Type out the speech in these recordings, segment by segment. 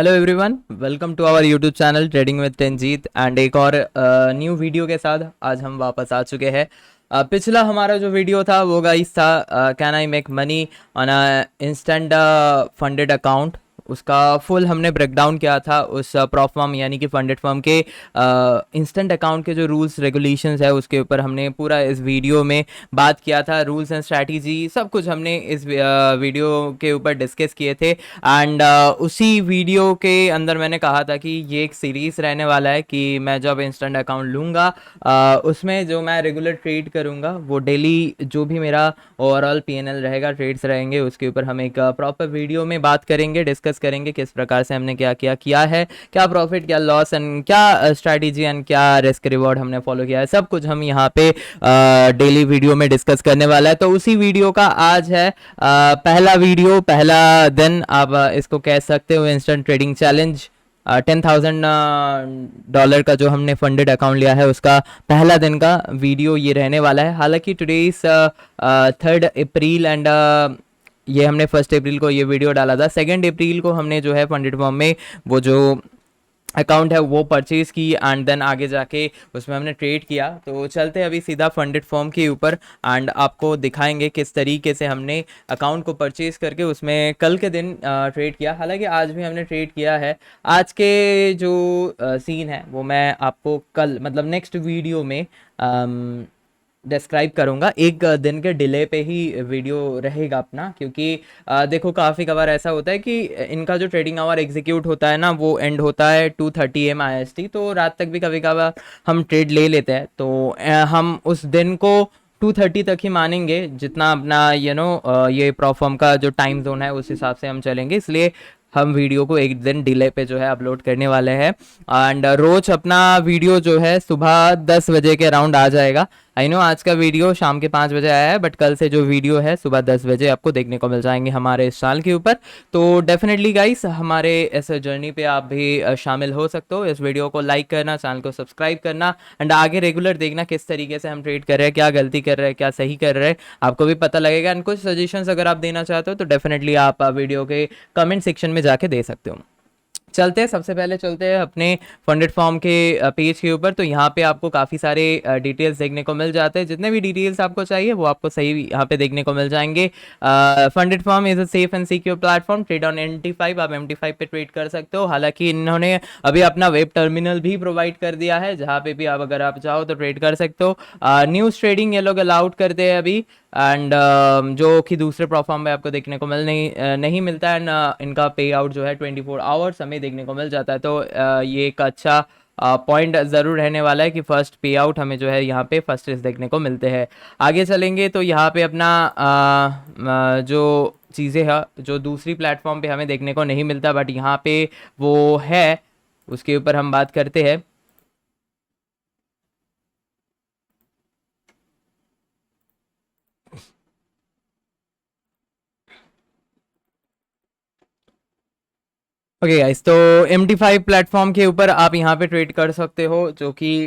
Hello everyone, welcome to our YouTube channel trading with Ranjeet and एक और new video के साथ आज हम वापस आ चुके हैं। पिछला हमारा जो वीडियो था वो गाइस था can I make money on a instant funded account. उसका फुल हमने ब्रेक डाउन किया था उस प्रॉप फर्म यानी कि फंडेड फर्म के इंस्टेंट अकाउंट के जो रूल्स रेगुलेशंस है उसके ऊपर हमने पूरा इस वीडियो में बात किया था। रूल्स एंड स्ट्रैटेजी सब कुछ हमने इस वीडियो के ऊपर डिस्कस किए थे एंड उसी वीडियो के अंदर मैंने कहा था कि ये एक सीरीज़ रहने वाला है कि मैं जब इंस्टेंट अकाउंट लूँगा उसमें जो मैं रेगुलर ट्रेड करूँगा वो डेली जो भी मेरा ओवरऑल पीएनएल रहेगा, ट्रेड्स रहेंगे, उसके ऊपर हम एक प्रॉपर वीडियो में बात करेंगे, डिस्कस करेंगे किस प्रकार से हमने क्या किया है, क्या प्रॉफिट, क्या लॉस एंड क्या स्ट्रैटेजी एंड क्या रिस्क रिवॉर्ड हमने फॉलो किया है। सब कुछ हम यहाँ पे डेली वीडियो में डिस्कस करने वाला है। तो उसी वीडियो का आज है पहला वीडियो, पहला दिन आप इसको कह सकते हो, इंस्टेंट ट्रेडिंग चैलेंज। $10,000 का जो हमने फंडेड अकाउंट लिया है उसका पहला दिन का वीडियो ये रहने वाला है। हालांकि टुडे इज 3 अप्रैल एंड ये हमने 1 अप्रैल को ये वीडियो डाला था। 2 अप्रैल को हमने जो है फंडेड फॉर्म में वो जो अकाउंट है वो परचेज़ की एंड देन आगे जाके उसमें हमने ट्रेड किया। तो चलते हैं अभी सीधा फंडेड फॉर्म के ऊपर एंड आपको दिखाएंगे किस तरीके से हमने अकाउंट को परचेज़ करके उसमें कल के दिन ट्रेड किया। हालांकि आज भी हमने ट्रेड किया है। आज के जो सीन है वो मैं आपको कल मतलब नेक्स्ट वीडियो में डिस्क्राइब करूँगा। एक दिन के डिले पे ही वीडियो रहेगा अपना, क्योंकि देखो काफ़ी कबार ऐसा होता है कि इनका जो ट्रेडिंग आवर एग्जीक्यूट होता है ना वो एंड होता है 2:30 AM IST, तो रात तक भी कभी कभार हम ट्रेड ले लेते हैं। तो हम उस दिन को 2:30 तक ही मानेंगे, जितना अपना ये प्रॉफर्म का जो टाइम जोन है उस हिसाब से हम चलेंगे। इसलिए हम वीडियो को एक दिन डिले पे जो है अपलोड करने वाले हैं एंड रोज अपना वीडियो जो है सुबह 10 बजे के अराउंड आ जाएगा। आई नो आज का वीडियो शाम के 5 बजे आया है, बट कल से जो वीडियो है सुबह 10 बजे आपको देखने को मिल जाएंगे हमारे इस चैनल के ऊपर। तो डेफिनेटली गाइस हमारे इस जर्नी पे आप भी शामिल हो सकते हो। इस वीडियो को लाइक करना, चैनल को सब्सक्राइब करना एंड आगे रेगुलर देखना किस तरीके से हम ट्रेड कर रहे हैं, क्या गलती कर रहे हैं, क्या सही कर रहे हैं, आपको भी पता लगेगा। एंड कुछ सजेशंस अगर आप देना चाहते हो तो डेफिनेटली आप वीडियो के कमेंट सेक्शन में जाके दे सकते हो। चलते हैं, सबसे पहले चलते हैं अपने फंडेड फॉर्म के पेज के ऊपर। तो यहाँ पे आपको काफ़ी सारे डिटेल्स देखने को मिल जाते हैं। जितने भी डिटेल्स आपको चाहिए वो आपको सही यहाँ पे देखने को मिल जाएंगे। Funded form is a safe and secure platform, trade on MT5। आप MT5 पे ट्रेड कर सकते हो। हालांकि इन्होंने अभी अपना वेब टर्मिनल भी प्रोवाइड कर दिया है, जहाँ पे भी आप अगर आप चाहो तो ट्रेड कर सकते हो। न्यूज़ ट्रेडिंग ये लोग अलाउड करते हैं अभी एंड जो कि दूसरे प्लेटफॉर्म पे आपको देखने को नहीं मिलता है। एंड इनका पे आउट जो है 24 आवर्स हमें देखने को मिल जाता है। तो ये एक अच्छा पॉइंट ज़रूर रहने वाला है कि फ़र्स्ट पे आउट हमें जो है यहाँ पे फर्स्ट देखने को मिलते हैं। आगे चलेंगे तो यहाँ पे अपना जो चीज़ें हैं जो दूसरी प्लेटफॉर्म पे हमें देखने को नहीं मिलता बट यहाँ पे वो है, उसके ऊपर हम बात करते हैं। ओके गाइस, तो MT5 प्लेटफॉर्म के ऊपर आप यहाँ पे ट्रेड कर सकते हो, जो कि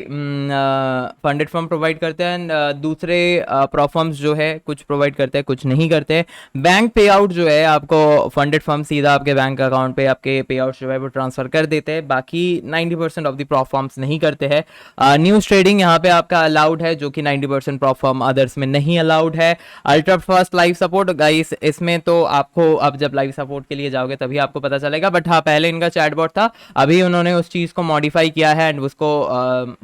फंडेड फर्म प्रोवाइड करते हैं एंड दूसरे प्रोफर्म्स जो है कुछ प्रोवाइड करते हैं कुछ नहीं करते हैं। बैंक पे आउट जो है आपको फंडेड फर्म सीधा आपके बैंक अकाउंट पे आपके पे आउट जो है वो ट्रांसफर कर देते हैं। बाकी 90% ऑफ द प्रोफर्म्स नहीं करते हैं। न्यूज़ ट्रेडिंग यहाँ पे आपका अलाउड है, जो कि 90% प्रोफर्म अदर्स में नहीं अलाउड है। Ultra fast live support guys, इसमें तो आपको अब जब लाइव सपोर्ट के लिए जाओगे तभी आपको पता चलेगा, बट हाँ पहले इनका चैटबॉट था, अभी उन्होंने उस चीज़ को मॉडिफाई किया है एंड उसको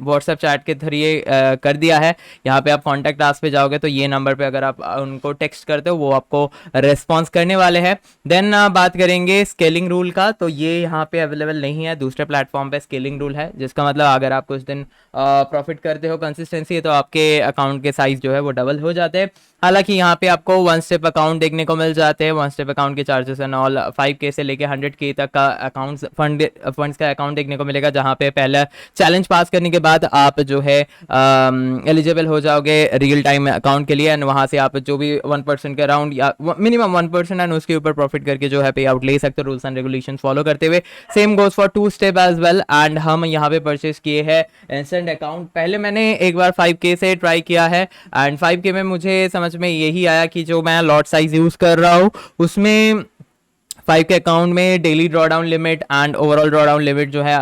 व्हाट्सएप चैट के जरिए कर दिया है। यहाँ पे आप कॉन्टैक्ट आस पे जाओगे तो ये नंबर पे अगर आप उनको टेक्स्ट करते हो वो आपको रेस्पॉन्स करने वाले हैं। देन बात करेंगे स्केलिंग रूल का, तो ये यहाँ पे अवेलेबल नहीं है। दूसरे प्लेटफॉर्म पे स्केलिंग रूल है, जिसका मतलब अगर आप कुछ दिन प्रॉफिट करते हो कंसिस्टेंसी है तो आपके अकाउंट के साइज जो है वो डबल हो जाते हैं। हालांकि यहाँ पे आपको 1 स्टेप अकाउंट देखने को मिल जाते हैं। 1 स्टेप अकाउंट के चार्जेस एंड ऑल 5K से लेके 100K तक का अकाउंट्स फंड्स का अकाउंट देखने को मिलेगा, जहाँ पे पहला चैलेंज पास करने के बाद आप जो है एलिजिबल हो जाओगे रियल टाइम अकाउंट के लिए एंड वहाँ से आप जो भी 1% के अराउंड या मिनिमम 1% एंड उसके ऊपर प्रॉफिट करके जो है पे आउट ले सकते हो, रूल्स एंड रेगुलेशन फॉलो करते हुए। Same goes for 2 step as well and हम यहाँ पे परचेज किए हैं इंस्टेंट अकाउंट। पहले मैंने एक बार 5K से ट्राई किया है एंड 5K में मुझे समझ में यही आया कि जो मैं लॉट साइज यूज़ कर रहा हूँ उसमें फाइव के अकाउंट में daily draw down limit and overall draw down limit जो है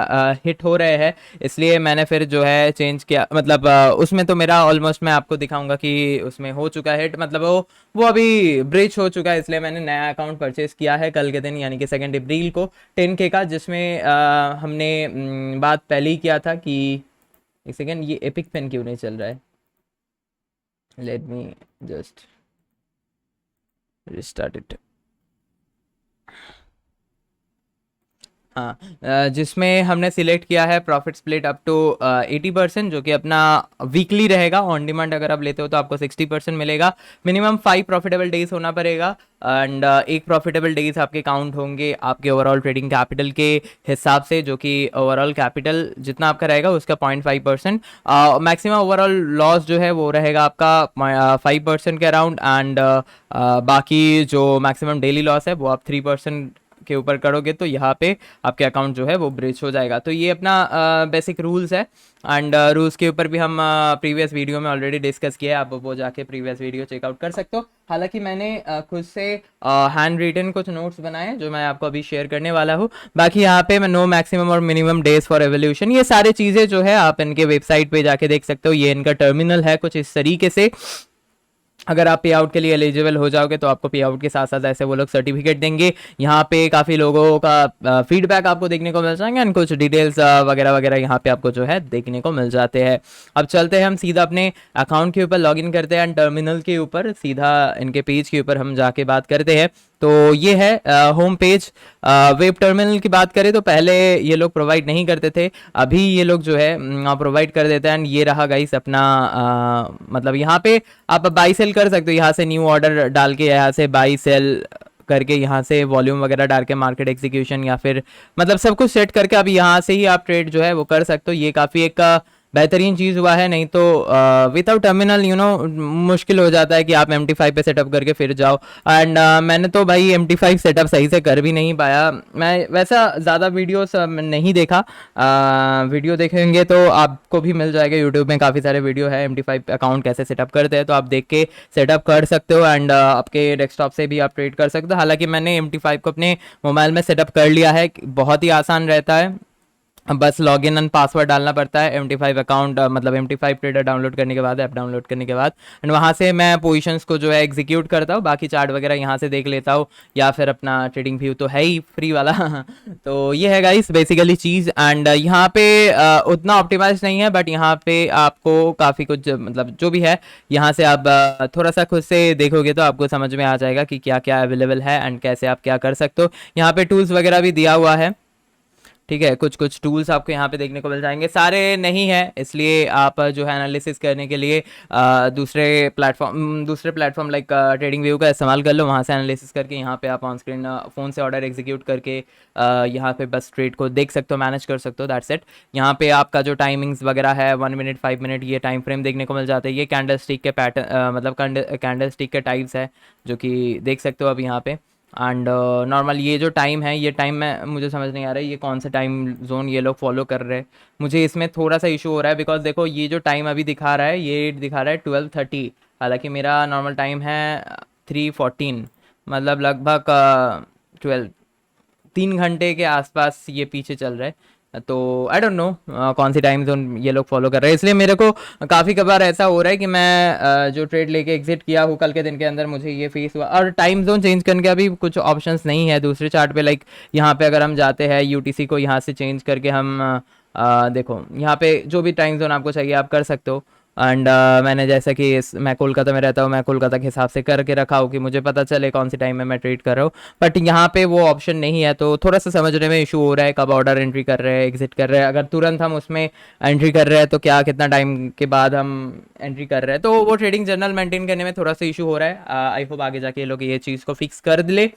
हिट हो रहे हैं, इसलिए मैंने फिर जो है चेंज किया। मतलब उसमें तो मेरा ऑलमोस्ट मैं आपको दिखाऊंगा कि उसमें हो चुका है हिट, मतलब वो अभी ब्रिज हो चुका है, इसलिए मैंने नया अकाउंट परचेज किया है कल के दिन यानी कि 2 अप्रैल को 10K का, जिसमें हमने बात पहले ही किया था कि एक सेकेंड, ये एपिक पेन क्यों नहीं चल रहा है, let me just restart it. हाँ, जिसमें हमने सिलेक्ट किया है प्रॉफिट स्प्लिट अप टू 80%, जो कि अपना वीकली रहेगा। ऑन डिमांड अगर आप लेते हो तो आपको 60% मिलेगा। मिनिमम 5 प्रॉफिटेबल डेज होना पड़ेगा एंड एक प्रॉफिटेबल डेज आपके काउंट होंगे आपके ओवरऑल ट्रेडिंग कैपिटल के हिसाब से, जो कि ओवरऑल कैपिटल जितना आपका रहेगा उसका 0.5%। मैक्सिमम ओवरऑल लॉस जो है वो रहेगा आपका 5% के अराउंड एंड बाकी जो मैक्सिमम डेली लॉस है वो आप 3% के ऊपर करोगे तो यहाँ पे आपके अकाउंट जो है वो ब्रिज हो जाएगा। तो ये अपना बेसिक रूल्स है एंड रूल्स के ऊपर भी हम प्रीवियस वीडियो में ऑलरेडी डिस्कस किया है, आप वो जाके प्रीवियस वीडियो चेकआउट कर सकते हो। हालांकि मैंने खुद से हैंड रिटन कुछ नोट्स बनाए हैं जो मैं आपको अभी शेयर करने वाला हूँ। बाकी यहाँ पे मैं नो मैक्सिमम और मिनिमम डेज फॉर एवोल्यूशन, ये सारी चीज़ें जो है आप इनके वेबसाइट पे जाके देख सकते हो। ये इनका टर्मिनल है कुछ इस तरीके से। अगर आप पे आउट के लिए एलिजिबल हो जाओगे तो आपको पे आउट के साथ साथ ऐसे वो लोग सर्टिफिकेट देंगे। यहाँ पे काफ़ी लोगों का फीडबैक आपको देखने को मिल जाएंगे एंड कुछ डिटेल्स वगैरह वगैरह यहाँ पे आपको जो है देखने को मिल जाते हैं। अब चलते हैं हम सीधा अपने अकाउंट के ऊपर लॉगिन करते हैं एंड टर्मिनल के ऊपर सीधा इनके पेज के ऊपर हम जाके बात करते हैं। तो ये है होम पेज। वेब टर्मिनल की बात करें तो पहले ये लोग प्रोवाइड नहीं करते थे, अभी ये लोग जो है प्रोवाइड कर देते हैं एंड ये रहा गाइस अपना मतलब यहाँ पे आप बाई सेल कर सकते हो। यहाँ से न्यू ऑर्डर डाल के यहाँ से बाई सेल करके यहाँ से वॉल्यूम वगैरह डाल के मार्केट एग्जीक्यूशन या फिर मतलब सब कुछ सेट करके अभी यहाँ से ही आप ट्रेड जो है वो कर सकते हो। ये काफ़ी एक बेहतरीन चीज़ हुआ है, नहीं तो विदाउट टर्मिनल मुश्किल हो जाता है कि आप MT5 पे सेटअप करके फिर जाओ। एंड मैंने तो भाई MT5 सेटअप सही से कर भी नहीं पाया। मैं वैसा ज़्यादा वीडियोस नहीं देखा, वीडियो देखेंगे तो आपको भी मिल जाएगा यूट्यूब में काफ़ी सारे वीडियो है MT5 अकाउंट कैसे सेटअप करते हैं, तो आप देख के सेटअप कर सकते हो एंड आपके डेस्कटॉप से भी आप ट्रेड कर सकते हो। हालांकि मैंने MT5 को अपने मोबाइल में सेटअप कर लिया है, बहुत ही आसान रहता है, बस लॉगिन एंड पासवर्ड डालना पड़ता है। MT5 अकाउंट मतलब MT5 ट्रेडर डाउनलोड करने के बाद, ऐप डाउनलोड करने के बाद एंड वहाँ से मैं पोजीशंस को जो है एग्जीक्यूट करता हूँ, बाकी चार्ट वगैरह यहाँ से देख लेता हूँ या फिर अपना ट्रेडिंग व्यू तो है ही फ्री वाला तो ये है गाइस बेसिकली चीज़। एंड यहाँ पे उतना ऑप्टिमाइज नहीं है, बट यहाँ पे आपको काफ़ी कुछ मतलब जो भी है यहाँ से आप थोड़ा सा खुद से देखोगे तो आपको समझ में आ जाएगा कि क्या क्या अवेलेबल है एंड कैसे आप क्या कर सकते हो। यहाँ पे टूल्स वगैरह भी दिया हुआ है, ठीक है, कुछ कुछ टूल्स आपको यहाँ पे देखने को मिल जाएंगे, सारे नहीं है इसलिए आप जो है एनालिसिस करने के लिए दूसरे प्लेटफॉर्म लाइक ट्रेडिंग व्यू का इस्तेमाल कर लो। वहाँ से एनालिसिस करके यहाँ पे आप ऑन स्क्रीन फ़ोन से ऑर्डर एग्जीक्यूट करके यहाँ पे बस ट्रेड को देख सकते हो, मैनेज कर सकते हो, दैट्स इट। यहाँ पे आपका जो टाइमिंग्स वगैरह है 1 मिनट 5 मिनट ये टाइम फ्रेम देखने को मिल जाते हैं। ये कैंडल स्टिक के पैटर्न मतलब कैंडल स्टिक के टाइप्स है जो कि देख सकते हो अब यहाँ पे। एंड नॉर्मल ये जो टाइम है, ये टाइम में मुझे समझ नहीं आ रहा है ये कौन सा टाइम जोन ये लोग फॉलो कर रहे हैं। मुझे इसमें थोड़ा सा इशू हो रहा है बिकॉज देखो ये जो टाइम अभी दिखा रहा है ये दिखा रहा है 12:30, हालांकि मेरा नॉर्मल टाइम है 3:14, मतलब लगभग 12 3 घंटे के आसपास ये पीछे चल रहा है। तो आई डोंट नो कौन सी टाइम जोन ये लोग फॉलो कर रहे हैं, इसलिए मेरे को काफ़ी कबार ऐसा हो रहा है कि मैं जो ट्रेड लेके एग्जिट किया हूँ कल के दिन के अंदर मुझे ये फेस हुआ। और टाइम जोन चेंज करने का भी कुछ ऑप्शंस नहीं है दूसरे चार्ट पे, लाइक यहाँ पे अगर हम जाते हैं UTC को यहाँ से चेंज करके हम देखो यहाँ पे जो भी टाइम जोन आपको चाहिए आप कर सकते हो। एंड मैंने जैसा कि मैं कोलकाता में रहता हूँ, मैं कोलकाता के हिसाब से करके रखा हूँ कि मुझे पता चले कौन सी टाइम में मैं ट्रेड कर रहा हूँ, बट यहाँ पे वो ऑप्शन नहीं है तो थोड़ा सा समझने में इशू हो रहा है कब ऑर्डर एंट्री कर रहे हैं एग्जिट कर रहे हैं, अगर तुरंत हम उसमें एंट्री कर रहे हैं तो क्या कितना टाइम के बाद हम एंट्री कर रहे हैं, तो वो ट्रेडिंग जर्नल मेंटेन करने में थोड़ा सा इशू हो रहा है। आई होप आगे जाके ये लोग ये चीज़ को फिक्स कर ले।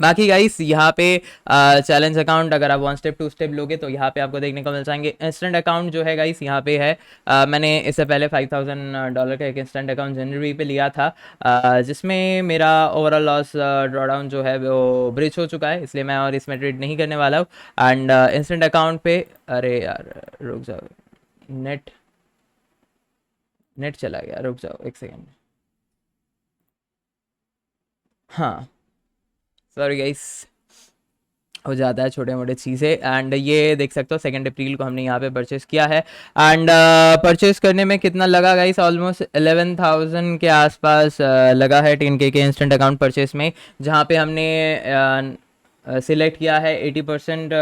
बाकी गाइस यहाँ पे चैलेंज अकाउंट अगर आप 1 स्टेप 2 स्टेप लोगे तो यहाँ पे आपको देखने को मिल जाएंगे। इंस्टेंट अकाउंट जो है गाइस यहाँ पे है, मैंने इससे पहले $5,000 का एक इंस्टेंट अकाउंट जनवरी पे लिया था, जिसमें मेरा ओवरऑल लॉस ड्रॉडाउन जो है वो ब्रिज हो चुका है, इसलिए मैं और इसमें ट्रेड नहीं करने वाला हूँ। एंड इंस्टेंट अकाउंट पे अरे यार रुक जाओ, नेट नेट चला गया, रुक जाओ एक सेकेंड। हाँ सॉरी गाइस, हो जाता है छोटे मोटे चीज़ें। एंड ये देख सकते हो 2 अप्रैल को हमने यहाँ पे परचेस किया है। एंड परचेस करने में कितना लगा गाइस, ऑलमोस्ट 11,000 के आसपास लगा है 10K के इंस्टेंट अकाउंट परचेस में, जहाँ पे हमने सिलेक्ट किया है 80%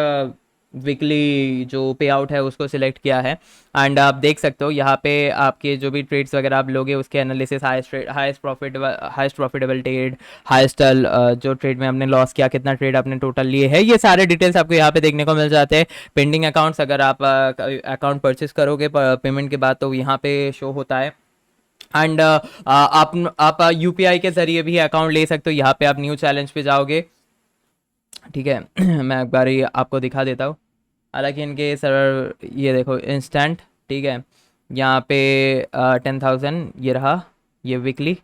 वीकली जो पे आउट है उसको सिलेक्ट किया है। एंड आप देख सकते हो यहाँ पे आपके जो भी ट्रेड्स वगैरह आप लोगे उसके analysis, highest profitable trade, highest जो ट्रेड में हमने लॉस किया, कितना ट्रेड आपने टोटल लिए है, ये सारे डिटेल्स आपको यहाँ पे देखने को मिल जाते हैं। पेंडिंग अकाउंट्स, अगर आप अकाउंट परचेस करोगे पेमेंट के बाद तो यहाँ पे शो होता है। एंड आप यूपीआई के जरिए भी अकाउंट ले सकते हो। यहाँ पे आप न्यू चैलेंज पे जाओगे, ठीक है। मैं एक बार ये आपको दिखा देता हूँ। हालांकि इनके सर्वर ये देखो इंस्टेंट, ठीक है। यहाँ पे 10,000 ये रहा, ये वीकली।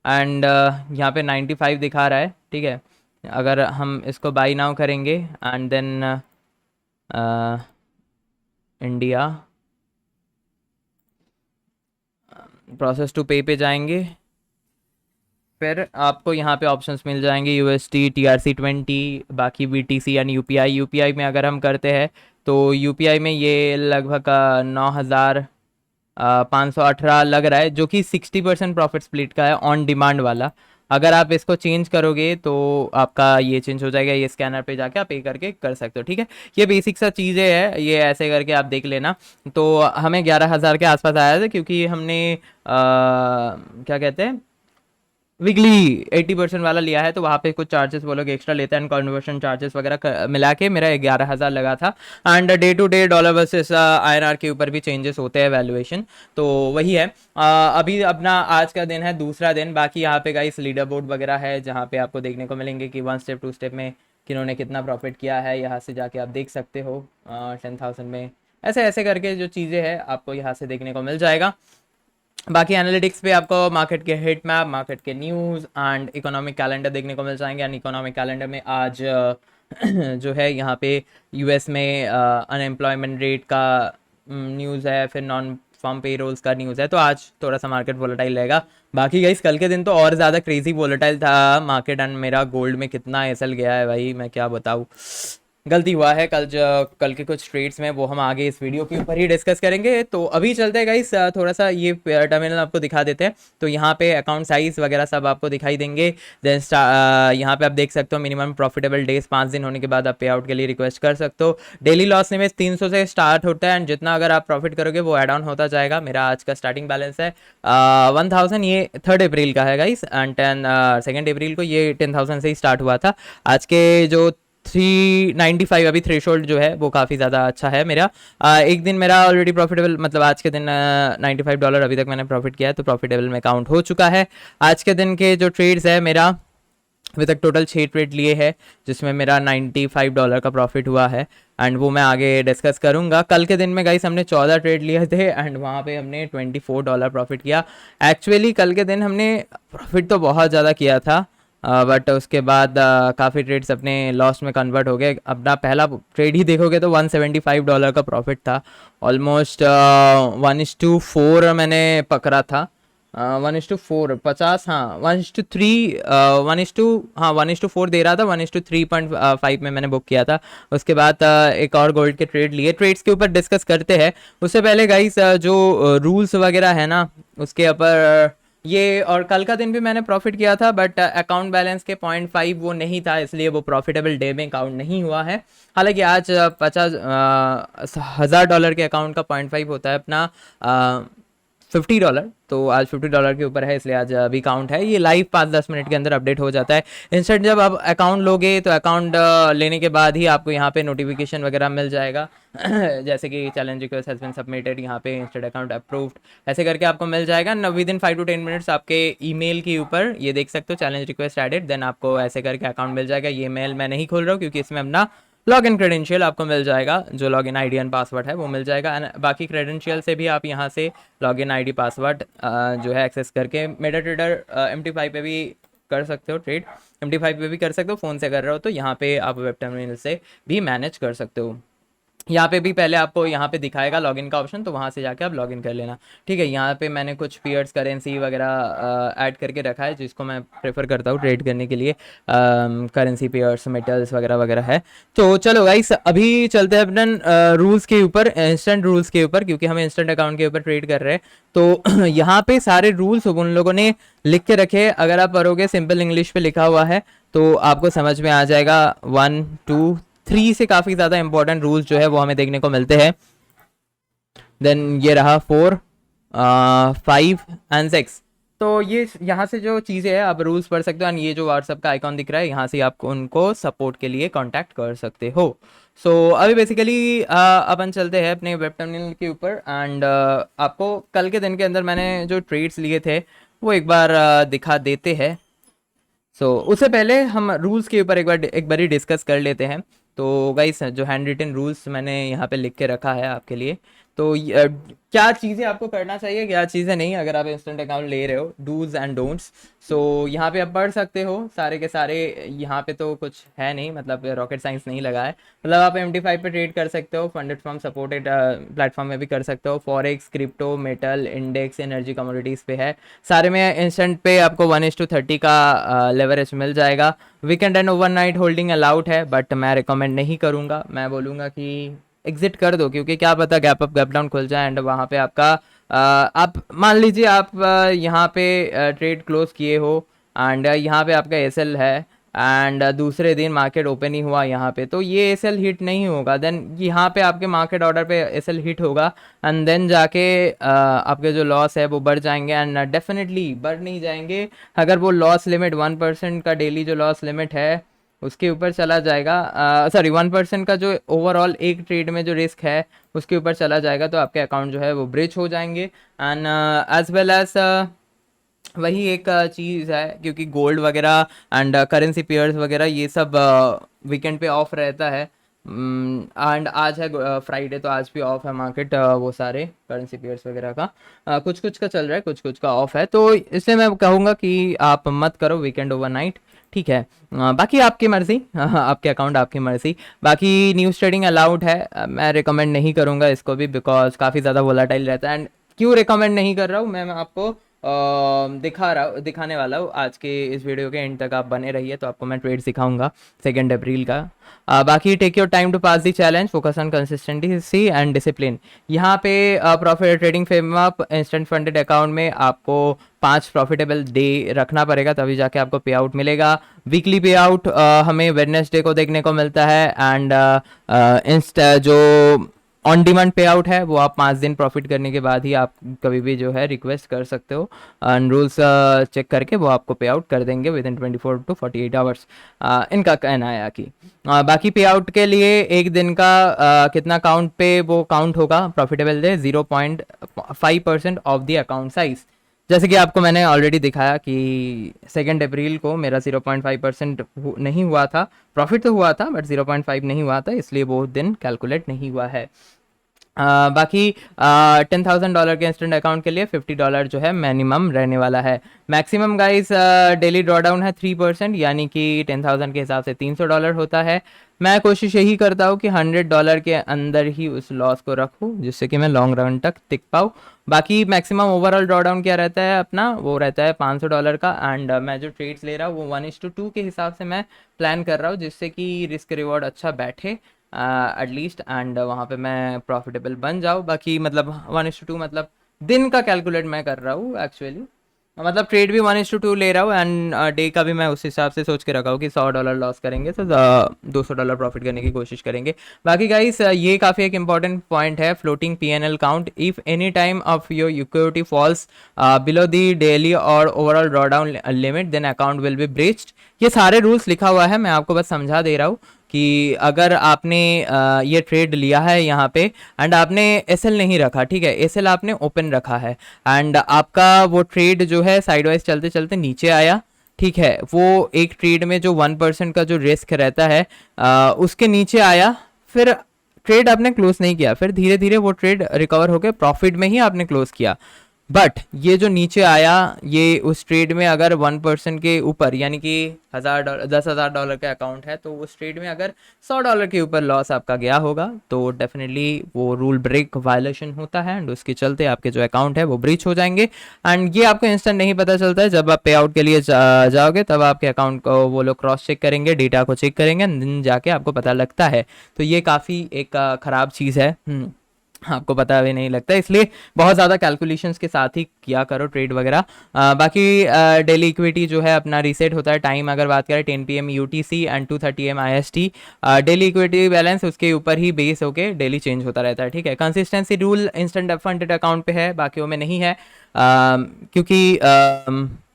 एंड यहाँ पे 95 दिखा रहा है, ठीक है। अगर हम इसको बाई नाउ करेंगे and then India process to pay पे जाएंगे, फिर आपको यहाँ पे ऑप्शंस मिल जाएंगे यूएसटी, TRC20, बाकी BTC यानी यूपीआई। यूपीआई में अगर हम करते हैं तो यूपीआई में ये लगभग 9,518 लग रहा है, जो कि 60% प्रॉफिट स्प्लिट का है ऑन डिमांड वाला। अगर आप इसको चेंज करोगे तो आपका ये चेंज हो जाएगा, ये स्कैनर पे जाके आप पे करके कर सकते हो, ठीक है। ये बेसिक सा चीज़ें है, ये ऐसे करके आप देख लेना। तो हमें 11,000 के आसपास आया था, क्योंकि हमने क्या कहते हैं वीकली 80% वाला लिया है, तो वहाँ पे कुछ चार्जेस वो लोग एक्स्ट्रा लेते हैं, कन्वर्शन चार्जेस वगैरह मिला के मेरा 11,000 लगा था। And day to day dollar versus INR के ऊपर भी चेंजेस होते हैं वैल्यूएशन, तो वही है। अभी अपना आज का दिन है दूसरा दिन। बाकी यहाँ पे गाइस लीडर बोर्ड वगैरह है, जहाँ पे आपको देखने को मिलेंगे कि 1 स्टेप 2 स्टेप में किन्होंने कितना प्रॉफिट किया है। यहाँ से जाके आप देख सकते हो 10,000 में, ऐसे ऐसे करके जो चीज़ें हैं आपको यहाँ से देखने को मिल जाएगा। बाकी एनालिटिक्स पे आपको मार्केट के हिट मैप, मार्केट के न्यूज़ एंड इकोनॉमिक कैलेंडर देखने को मिल जाएंगे। एंड इकोनॉमिक कैलेंडर में आज जो है यहाँ पे यूएस में अनएम्प्लॉयमेंट रेट का न्यूज़ है, फिर नॉन फार्म पे रोल्स का न्यूज़ है, तो आज थोड़ा सा मार्केट वोलेटाइल रहेगा। बाकी गाइस कल के दिन तो और ज़्यादा क्रेजी वोलेटाइल था मार्केट। एंड मेरा गोल्ड में कितना एसएल गया है भाई, मैं क्या बताऊँ। गलती हुआ है कल, जो कल के कुछ ट्रेड्स में वो हम आगे इस वीडियो के ऊपर ही डिस्कस करेंगे। तो अभी चलते हैं गाइस, थोड़ा सा ये टर्मिनल आपको दिखा देते हैं। तो यहाँ पे अकाउंट साइज वगैरह सब आपको दिखाई देंगे। देन यहाँ पे आप देख सकते हो मिनिमम प्रॉफिटेबल डेज 5 दिन होने के बाद आप पे आउट के लिए रिक्वेस्ट कर सकते हो। डेली लॉस निवेश 300 से स्टार्ट होता है, एंड जितना अगर आप प्रॉफिट करोगे वो एड ऑन होता जाएगा। मेरा आज का स्टार्टिंग बैलेंस है 1,000, ये 3 अप्रैल का है गाइस। एंड 2 अप्रैल को ये 10,000 से ही स्टार्ट हुआ था। आज के जो 395 अभी थ्रेशोल्ड जो है वो काफ़ी ज़्यादा अच्छा है मेरा। एक दिन मेरा ऑलरेडी प्रॉफिटेबल, मतलब आज के दिन $95 अभी तक मैंने प्रॉफिट किया है, तो प्रॉफिटेबल में काउंट हो चुका है। आज के दिन के जो ट्रेड्स है मेरा अभी तक टोटल 6 ट्रेड लिए हैं, जिसमें मेरा $95 का प्रॉफिट हुआ है। एंड वो मैं आगे डिस्कस करूंगा। कल के दिन में गाइस हमने 14 ट्रेड लिए थे, एंड वहाँ पे हमने $24 प्रॉफिट किया। एक्चुअली कल के दिन हमने प्रॉफिट तो बहुत ज़्यादा किया था, बट उसके बाद काफ़ी ट्रेड्स अपने लॉस में कन्वर्ट हो गए। अपना पहला ट्रेड ही देखोगे तो $175 का प्रॉफिट था। ऑलमोस्ट 1:4 मैंने पकड़ा था, 1:4 50, हाँ 1:3, 1:4 दे रहा था, 1:3.5 में मैंने बुक किया था। उसके बाद एक और गोल्ड के ट्रेड लिए। ट्रेड्स के ऊपर डिस्कस करते हैं उससे पहले गाइस, जो रूल्स वगैरह है ना उसके ऊपर, ये और कल का दिन भी मैंने प्रॉफिट किया था, बट अकाउंट बैलेंस के 0.5 वो नहीं था, इसलिए वो प्रॉफिटेबल डे में काउंट नहीं हुआ है। हालांकि आज 50,000 के अकाउंट का 0.5 होता है अपना $50, तो आज $50 के ऊपर है, इसलिए आज अभी काउंट है। ये लाइव 5-10 मिनट के अंदर अपडेट हो जाता है। इंस्टेंट जब आप अकाउंट लोगे तो अकाउंट लेने के बाद ही आपको यहाँ पे नोटिफिकेशन वगैरह मिल जाएगा जैसे कि challenge request has been submitted, यहाँ पे इंस्टेंट अकाउंट अप्रूव्ड, ऐसे करके आपको मिल जाएगा। विद इन 5 to 10 मिनट्स आपके ईमेल के ऊपर ये देख सकते हो चैलेंज रिक्वेस्ट एडेड, देन आपको ऐसे करके अकाउंट मिल जाएगा। ये मेल मैं नहीं खोल रहा हूँ क्योंकि इसमें अपना लॉग इन क्रेडेंशियल आपको मिल जाएगा, जो log in ID and password है वो मिल जाएगा। बाकी क्रेडेंशियल से भी आप यहाँ से लॉग इन ID पासवर्ड जो है एक्सेस करके मेटा ट्रेडर MT5 पे भी कर सकते हो ट्रेड, MT5 पे भी कर सकते हो। फ़ोन से कर रहे हो तो यहाँ पे आप वेब टर्मिनल से भी मैनेज कर सकते हो। यहाँ पे भी पहले आपको यहाँ पे दिखाएगा लॉगिन का ऑप्शन, तो वहाँ से जाके आप लॉगिन कर लेना, ठीक है। यहाँ पे मैंने कुछ पीयर्स करेंसी वगैरह ऐड करके रखा है, जिसको मैं प्रेफर करता हूँ ट्रेड करने के लिए। करेंसी पेयर्स, मेटल्स वगैरह वगैरह है। तो चलो गाइस, अभी चलते हैं अपने रूल्स के ऊपर, इंस्टेंट रूल्स के ऊपर, क्योंकि हम इंस्टेंट अकाउंट के ऊपर ट्रेड कर रहे हैं। तो यहाँ पे सारे रूल्स उन लोगों ने लिख के रखे हैं। अगर आप पढ़ोगे, सिंपल इंग्लिश पे लिखा हुआ है, तो आपको समझ में आ जाएगा। 1 2 3 से काफ़ी ज़्यादा इंपॉर्टेंट रूल्स जो है वो हमें देखने को मिलते हैं। देन ये रहा 4 5 एंड 6। तो ये यहाँ से जो चीज़ें हैं आप रूल्स पढ़ सकते हो, एंड ये जो व्हाट्सअप का आइकॉन दिख रहा है, यहाँ से आप उनको सपोर्ट के लिए कांटेक्ट कर सकते हो। सो अभी बेसिकली अपन चलते हैं अपने वेब टर्मिनल के ऊपर, एंड आपको कल के दिन के अंदर मैंने जो ट्रेड्स लिए थे वो एक बार दिखा देते हैं। उससे पहले हम रूल्स के ऊपर एक बार ही डिस्कस कर लेते हैं। तो गाइस, जो हैंड रिटन रूल्स मैंने यहाँ पे लिख के रखा है आपके लिए, तो क्या चीज़ें आपको करना चाहिए, क्या चीज़ें नहीं, अगर आप इंस्टेंट अकाउंट ले रहे हो, डूज एंड डोंट्स। यहाँ पे आप पढ़ सकते हो सारे के सारे। यहाँ पे तो कुछ है नहीं, मतलब रॉकेट साइंस नहीं लगा है। मतलब आप MT5 पे ट्रेड कर सकते हो, फंडेड फ्रॉम सपोर्टेड प्लेटफॉर्म में भी कर सकते हो। Forex, crypto, metal, index, energy, commodities पे है। सारे में इंस्टेंट पे आपको 1:30 का लेवरेज मिल जाएगा। Weekend and overnight holding allowed है, बट मैं रिकमेंड नहीं करूँगा। मैं बोलूँगा कि एग्जिट कर दो, क्योंकि क्या पता गैप अप गैप डाउन खुल जाए, एंड वहाँ पे आपका आप मान लीजिए आप यहाँ पे ट्रेड क्लोज किए हो, एंड यहाँ पे आपका एसएल है, एंड दूसरे दिन मार्केट ओपन ही हुआ यहाँ पे, तो ये एसएल हिट नहीं होगा। देन यहाँ पे आपके मार्केट ऑर्डर पे एसएल हिट होगा, एंड देन जाके आपके जो लॉस है वो बढ़ जाएंगे, एंड डेफिनेटली बढ़ नहीं जाएंगे। अगर वो लॉस लिमिट 1% का डेली जो लॉस लिमिट है उसके ऊपर चला जाएगा, सॉरी 1% का जो ओवरऑल एक ट्रेड में जो रिस्क है उसके ऊपर चला जाएगा, तो आपके अकाउंट जो है वो ब्रिच हो जाएंगे। एंड एज वेल एज वही एक चीज़ है, क्योंकि गोल्ड वगैरह एंड करेंसी पेयर्स वगैरह ये सब वीकेंड पे ऑफ रहता है। एंड आज है फ्राइडे, तो आज भी ऑफ है मार्केट, वो सारे करेंसी पेयर्स वगैरह का कुछ कुछ का चल रहा है, कुछ कुछ का ऑफ है। तो इसलिए मैं कहूँगा कि आप मत करो वीकेंड ओवरनाइट, ठीक है। बाकी आपकी मर्ज़ी, आपके अकाउंट आपकी मर्ज़ी। बाकी न्यूज़ ट्रेडिंग अलाउड है, मैं रिकमेंड नहीं करूँगा इसको भी, बिकॉज काफ़ी ज़्यादा वोलाटाइल रहता है। एंड क्यों रिकमेंड नहीं कर रहा हूँ मैं आपको दिखाने वाला हूँ। आज के इस वीडियो के एंड तक आप बने रहिए, तो आपको मैं ट्रेड सिखाऊंगा 2 अप्रैल का। बाकी take your time to pass the challenge, focus on consistency and discipline. यहाँ पे profit trading fame up instant funded account में आपको 5 प्रॉफिटेबल डे रखना पड़ेगा, तभी जाके आपको पे आउट मिलेगा। वीकली पे आउट हमें वेडनेसडे को देखने को मिलता है, एंड इंस्टा जो ऑन डिमांड पे आउट है वो आप 5 दिन प्रॉफिट करने के बाद ही आप कभी भी जो है रिक्वेस्ट कर सकते हो, एंड रूल्स चेक करके वो आपको पे आउट कर देंगे विद इन 24 to 48 आवर्स। इनका कहना है कि बाकी पे आउट के लिए एक दिन का कितना काउंट पे वो काउंट होगा profitable day, 0.5% of the account size. जैसे कि आपको मैंने ऑलरेडी दिखाया कि 2 अप्रैल को मेरा 0.5% नहीं हुआ था, प्रॉफिट तो हुआ था बट 0.5 नहीं हुआ था, इसलिए वो दिन कैलकुलेट नहीं हुआ है। बाकी $10,000 के इंस्टेंट अकाउंट के लिए $50 जो है मिनिमम रहने वाला है। मैक्सिमम गाइस डेली ड्रॉडाउन है 3%, यानी कि 10,000 के हिसाब से $300 होता है। मैं कोशिश यही करता हूँ कि $100 के अंदर ही उस लॉस को रखूँ, जिससे कि मैं लॉन्ग रन तक टिक पाऊँ। बाकी मैक्सिमम ओवरऑल ड्रॉडाउन क्या रहता है अपना, वो रहता है $500 का। एंड मैं जो ट्रेड्स ले रहा हूँ वो 1:2 के हिसाब से मैं प्लान कर रहा हूँ, जिससे कि रिस्क रिवॉर्ड अच्छा बैठे एटलीस्ट, एंड वहाँ पे मैं प्रॉफिटेबल बन जाऊँ। बाकी मतलब 1:2 मतलब दिन का कैलकुलेट मैं कर रहा हूँ एक्चुअली, मतलब ट्रेड भी 1:2 ले रहा हूँ, एंड डे का भी मैं उस हिसाब से सोच के रखा हूँ कि $100 लॉस करेंगे तो $200 प्रॉफिट करने की कोशिश करेंगे। बाकी गाइस ये काफ़ी एक इंपॉर्टेंट पॉइंट है, floating PNL count. If any time of your equity falls below the daily और overall drawdown limit, then account will be breached. ये सारे रूल्स लिखा हुआ है, मैं आपको बस समझा दे रहा हूँ कि अगर आपने ये ट्रेड लिया है यहाँ पे, एंड आपने एसएल नहीं रखा, ठीक है, एसएल आपने ओपन रखा है, एंड आपका वो ट्रेड जो है साइडवाइज चलते चलते नीचे आया, ठीक है, वो एक ट्रेड में जो 1% का जो रिस्क रहता है उसके नीचे आया, फिर ट्रेड आपने क्लोज नहीं किया, फिर धीरे धीरे वो ट्रेड रिकवर होकर प्रॉफिट में ही आपने क्लोज किया, बट ये जो नीचे आया, ये उस ट्रेड में अगर 1% के ऊपर, यानी कि $1000 $10,000 का अकाउंट है, तो उस ट्रेड में अगर $100 के ऊपर लॉस आपका गया होगा तो डेफिनेटली वो रूल ब्रेक वायलेशन होता है एंड उसके चलते आपके जो अकाउंट है वो ब्रीच हो जाएंगे। एंड ये आपको इंस्टेंट नहीं पता चलता है, जब आप पे आउट के लिए जाओगे तब आपके अकाउंट को वो लोग क्रॉस चेक करेंगे, डेटा को चेक करेंगे, दिन जाके आपको पता लगता है। तो ये काफ़ी एक ख़राब चीज़ है। आपको पता भी नहीं लगता, इसलिए बहुत ज़्यादा कैलकुलेशंस के साथ ही किया करो ट्रेड वगैरह। बाकी डेली इक्विटी जो है अपना रीसेट होता है, टाइम अगर बात करें 10 PM UTC and 2:30 AM IST। Daily equity balance उसके ऊपर ही बेस होके डेली चेंज होता रहता है, ठीक है। Consistency rule instant funded account पे है, बाकियों में नहीं है। क्योंकि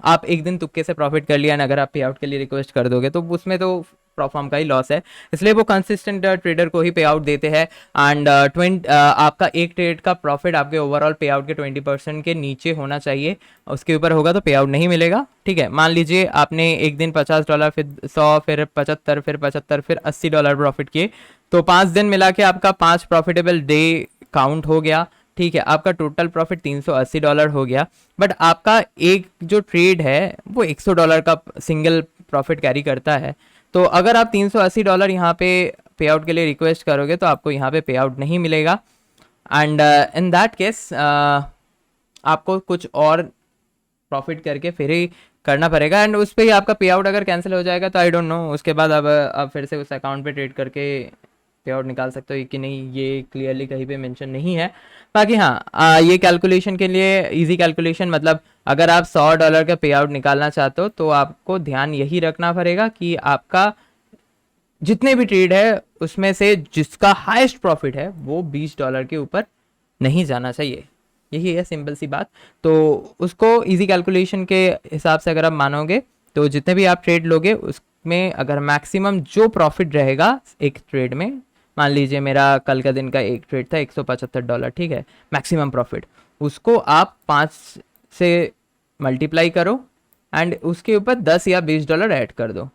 आप एक दिन तुक्के से प्रॉफिट कर लिया, अगर आप पे आउट के लिए रिक्वेस्ट कर दोगे तो उसमें तो प्रॉफॉर्म का ही लॉस है, इसलिए वो कंसिस्टेंट ट्रेडर को ही पे आउट देते हैं। एंड आपका एक ट्रेड का प्रॉफिट आपके ओवरऑल पे आउट के 20% के नीचे होना चाहिए, उसके ऊपर होगा तो पे आउट नहीं मिलेगा, ठीक है। मान लीजिए आपने एक दिन $50, फिर 100, फिर 75, फिर 75, फिर $80 प्रॉफिट किए, तो 5 दिन मिला के आपका 5 प्रॉफिटेबल डे काउंट हो गया, ठीक है। आपका टोटल प्रॉफिट $380 हो गया, बट आपका एक जो ट्रेड है वो $100 का सिंगल प्रॉफिट कैरी करता है। तो अगर आप $380 यहाँ पे पे आउट के लिए रिक्वेस्ट करोगे तो आपको यहाँ पे पे आउट नहीं मिलेगा। एंड इन दैट केस आपको कुछ और प्रॉफिट करके फिर ही करना पड़ेगा, एंड उस पर ही आपका पे आउट अगर कैंसिल हो जाएगा तो आई डोंट नो, उसके बाद अब आप फिर से उस अकाउंट पे ट्रेड करके पे आउट निकाल सकते हो कि नहीं, ये क्लियरली कहीं पे मेंशन नहीं है। बाकी हाँ, ये कैलकुलेशन के लिए इजी कैलकुलेशन, मतलब अगर आप $100 का पे आउट निकालना चाहते हो तो आपको ध्यान यही रखना पड़ेगा कि आपका जितने भी ट्रेड है उसमें से जिसका हाईएस्ट प्रॉफिट है वो $20 के ऊपर नहीं जाना चाहिए, यही है सिंपल सी बात। तो उसको इजी कैलकुलेशन के हिसाब से अगर आप मानोगे तो जितने भी आप ट्रेड लोगे उसमें अगर मैक्सिमम जो प्रॉफिट रहेगा एक ट्रेड में, मान लीजिए मेरा कल का दिन का एक ट्रेड था $175, ठीक है, मैक्सिमम प्रॉफिट, उसको आप 5 से मल्टीप्लाई करो एंड उसके ऊपर $10 या $20 ऐड कर दो,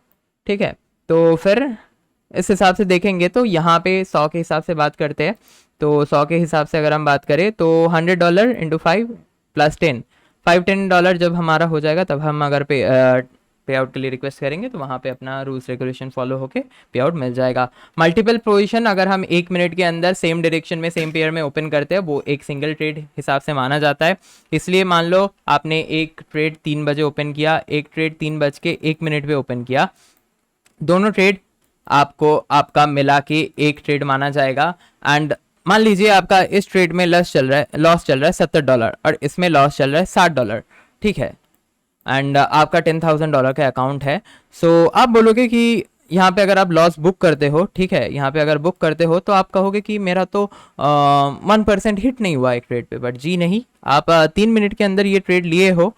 ठीक है। तो फिर इस हिसाब से देखेंगे तो यहाँ पे 100 के हिसाब से बात करते हैं, तो 100 के हिसाब से अगर हम बात करें तो $100 इंटू 5 प्लस 10, $5-10 जब हमारा हो जाएगा तब हम अगर पे आउट के लिए रिक्वेस्ट करेंगे तो वहाँ पे अपना रूल्स रेगुलेशन फॉलो होके पे आउट मिल जाएगा। मल्टीपल पोजीशन अगर हम 1 मिनट के अंदर सेम डायरेक्शन में सेम पेयर में ओपन करते हैं वो एक सिंगल ट्रेड हिसाब से माना जाता है। इसलिए मान लो आपने एक ट्रेड 3 बजे ओपन किया, एक ट्रेड 3:01 पे ओपन किया, दोनों ट्रेड आपको आपका मिला के एक ट्रेड माना जाएगा। एंड मान लीजिए आपका इस ट्रेड में लॉस चल रहा है $70 और इसमें लॉस चल रहा है $60, ठीक है। एंड आपका $10,000 का अकाउंट है। सो आप बोलोगे कि यहाँ पे अगर आप लॉस बुक करते हो, ठीक है, यहाँ पे अगर बुक करते हो तो आप कहोगे कि मेरा तो 1% हिट नहीं हुआ एक ट्रेड पे, बट जी नहीं, आप 3 मिनट के अंदर ये ट्रेड लिए हो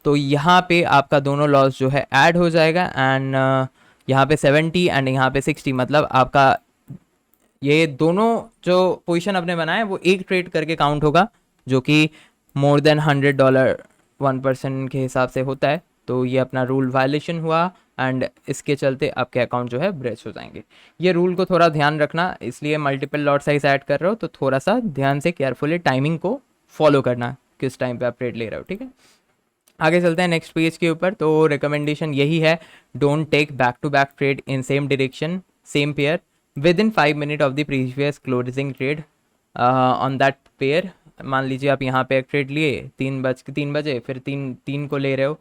तो यहाँ पे आपका दोनों लॉस जो है ऐड हो जाएगा। एंड यहाँ पे 70 एंड यहाँ पे 60, मतलब आपका ये दोनों जो पोजीशन आपने बनाया वो एक ट्रेड करके काउंट होगा, जो कि मोर देन $100 1% के हिसाब से होता है। तो ये अपना रूल वायलेशन हुआ एंड इसके चलते आपके अकाउंट जो है ब्रेच हो जाएंगे। ये रूल को थोड़ा ध्यान रखना, इसलिए मल्टीपल लॉट साइज ऐड कर रहे हो तो थोड़ा सा ध्यान से केयरफुली टाइमिंग को फॉलो करना, किस टाइम पे आप ट्रेड ले रहे हो, ठीक है। आगे चलते हैं नेक्स्ट पेज के ऊपर। तो रिकमेंडेशन यही है, don't take back to back trade in same direction same pair within 5 minute of the previous closing trade on that pair. मान लीजिए आप यहाँ पे एक ट्रेड लिए 3 बजे, फिर तीन को ले रहे हो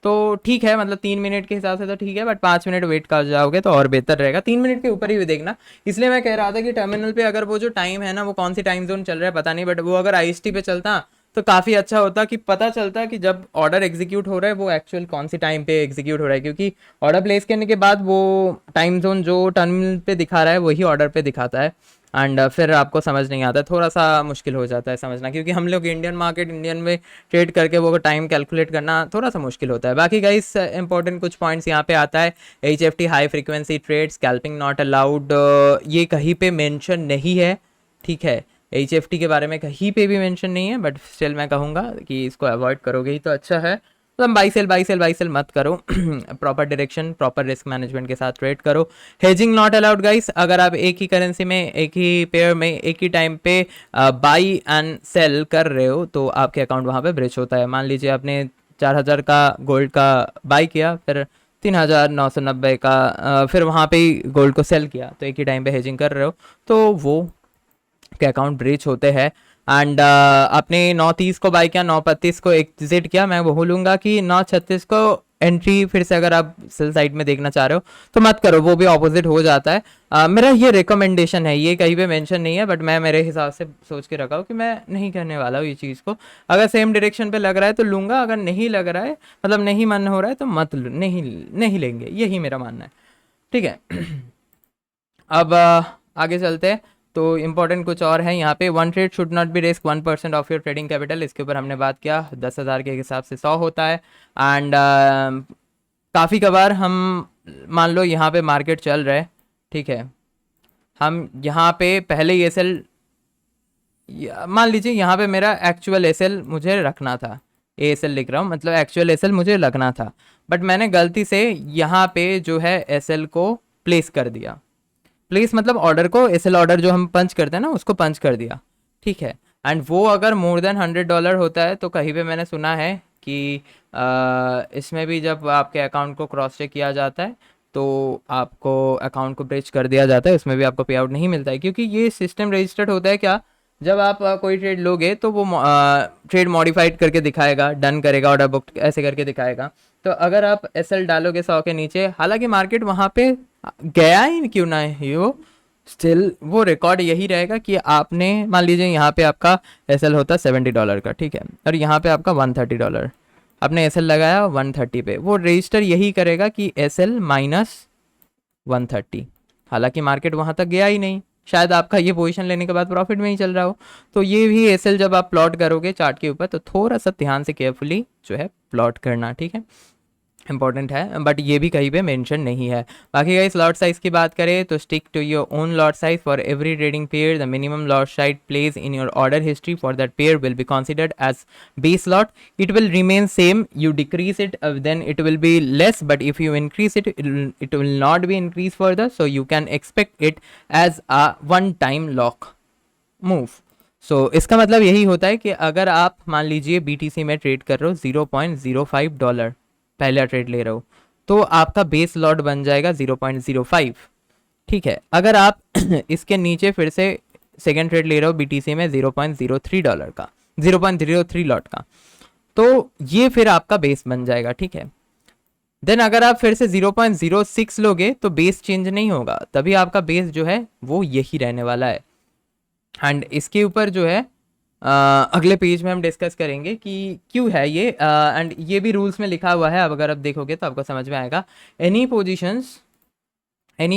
तो ठीक है, मतलब 3 मिनट के हिसाब से तो ठीक है, बट 5 मिनट वेट कर जाओगे तो और बेहतर रहेगा। 3 मिनट के ऊपर ही देखना, इसलिए मैं कह रहा था कि टर्मिनल पे अगर वो जो टाइम है ना, वो कौन सी टाइम जोन चल रहा है पता नहीं, बट वो अगर IST पे चलता तो काफ़ी अच्छा होता कि पता चलता कि जब ऑर्डर एग्जीक्यूट हो रहा है वो एक्चुअल कौन सी टाइम पे एग्जीक्यूट हो रहा है, क्योंकि ऑर्डर प्लेस करने के बाद वो टाइम जोन जो टर्मिनल पे दिखा रहा है वही ऑर्डर पे दिखाता है। एंड फिर आपको समझ नहीं आता, थोड़ा सा मुश्किल हो जाता है समझना, क्योंकि हम लोग इंडियन में ट्रेड करके वो टाइम कैलकुलेट करना थोड़ा सा मुश्किल होता है। बाकी गाइस इंपॉर्टेंट कुछ पॉइंट्स यहाँ पे आता है, HFT high frequency trade, scalping not allowed, ये कहीं पे मेंशन नहीं है, ठीक है। HFT के बारे में कहीं पे भी मेंशन नहीं है, बट स्टिल मैं कहूँगा कि इसको अवॉइड करोगे ही तो अच्छा है। मतलब बाई सेल मत करो। Proper direction, proper risk management के साथ ट्रेड करो। Hedging not allowed guys. अगर आप एक ही करेंसी में, एक ही पेयर में, एक ही टाइम पे बाई एंड सेल कर रहे हो तो आपके अकाउंट वहाँ पे ब्रेच होता है। मान लीजिए आपने 4,000 का गोल्ड का बाई किया, फिर 3,990 का फिर वहाँ पे ही गोल्ड को सेल किया, तो एक ही टाइम पे हेजिंग कर रहे हो तो वो के अकाउंट ब्रीच होते हैं। एंड आपने 9:30 को बाई किया, 9:35 को एग्जिट किया, मैं वो बोलूँगा कि 9:36 को एंट्री फिर से अगर आप सेल साइड में देखना चाह रहे हो तो मत करो, वो भी ऑपोजिट हो जाता है। मेरा ये रिकमेंडेशन है, ये कहीं पे मेंशन नहीं है, बट मैं मेरे हिसाब से सोच के रखा हूँ कि मैं नहीं करने वाला हूँ ये चीज़ को। अगर सेम डायरेक्शन पे लग रहा है तो लूँगा, अगर नहीं लग रहा है, मतलब नहीं मन हो रहा है तो मत नहीं नहीं लेंगे, यही मेरा मानना है। ठीक है। अब आगे चलते हैं। तो इम्पोर्टेंट कुछ और है यहाँ पे। One trade should not be risk 1% of your trading capital, इसके ऊपर हमने बात किया। 10,000 के हिसाब से 100 होता है। एंड काफ़ी कबार हम, मान लो यहाँ पे मार्केट चल रहा है, ठीक है, हम यहाँ पे पहले ही एसएल, मान लीजिए यहाँ पे मेरा एक्चुअल एसएल मुझे रखना था, एएसएल लिख रहा हूँ, मतलब एक्चुअल एसएल मुझे लगना था, बट मैंने गलती से यहाँ पे जो है एसएल को प्लेस कर दिया। प्लेस मतलब ऑर्डर को, एसएल ऑर्डर जो हम पंच करते हैं ना, उसको पंच कर दिया, ठीक है। एंड वो अगर मोर देन $100 होता है तो कहीं पे मैंने सुना है कि इसमें भी जब आपके अकाउंट को क्रॉस चेक किया जाता है तो आपको अकाउंट को ब्रेच कर दिया जाता है, उसमें भी आपको पे आउट नहीं मिलता है, क्योंकि ये सिस्टम रजिस्टर्ड होता है क्या, जब आप कोई ट्रेड लोगे तो वो ट्रेड मॉडिफाइड करके दिखाएगा, डन करेगा, ऑर्डर बुक ऐसे करके दिखाएगा। तो अगर आप एसएल डालोगे 100 के नीचे, हालांकि मार्केट वहाँ पे गया ही क्यों ना है, वो स्टिल वो रिकॉर्ड यही रहेगा कि आपने, मान लीजिए यहाँ पे आपका एसएल होता $70 का, ठीक है, और यहाँ पे आपका $130, आपने एसएल लगाया 130 पे, वो रजिस्टर यही करेगा कि एसएल माइनस 130। हालांकि मार्केट वहां तक गया ही नहीं, शायद आपका ये पोजीशन लेने के बाद प्रॉफिट में ही चल रहा हो। तो ये भी एसएल जब आप प्लॉट करोगे चार्ट के ऊपर तो थोड़ा सा ध्यान से केयरफुली जो है प्लॉट करना, ठीक है, इंपॉर्टेंट है, बट ये भी कहीं पे मेंशन नहीं है। बाकी गाइस लॉट साइज की बात करें तो stick to your own lot size for every trading pair. The minimum lot size place in your order history for that pair will be considered as base lot. It will remain same. You decrease it, then it will be less, but if you increase it, it will not be increased further, so you can expect it as a one time lock move. सो इसका मतलब यही होता है कि अगर आप मान लीजिए BTC में ट्रेड कर रहे हो $0.05, पहला ट्रेड ले रहे हो, तो आपका बेस लॉट बन जाएगा 0.05, ठीक है। अगर आप इसके नीचे फिर से सेकेंड ट्रेड ले रहे हो BTC में $0.03 का, 0.03 लॉट का, तो ये फिर आपका बेस बन जाएगा, ठीक है। देन अगर आप फिर से 0.06 लोगे तो बेस चेंज नहीं होगा, तभी आपका बेस जो है वो यही रहने वाला है। एंड इसके ऊपर जो है अगले पेज में हम डिस्कस करेंगे कि क्यों है ये, एंड ये भी रूल्स में लिखा हुआ है, अब अगर आप देखोगे तो आपको समझ में आएगा। Any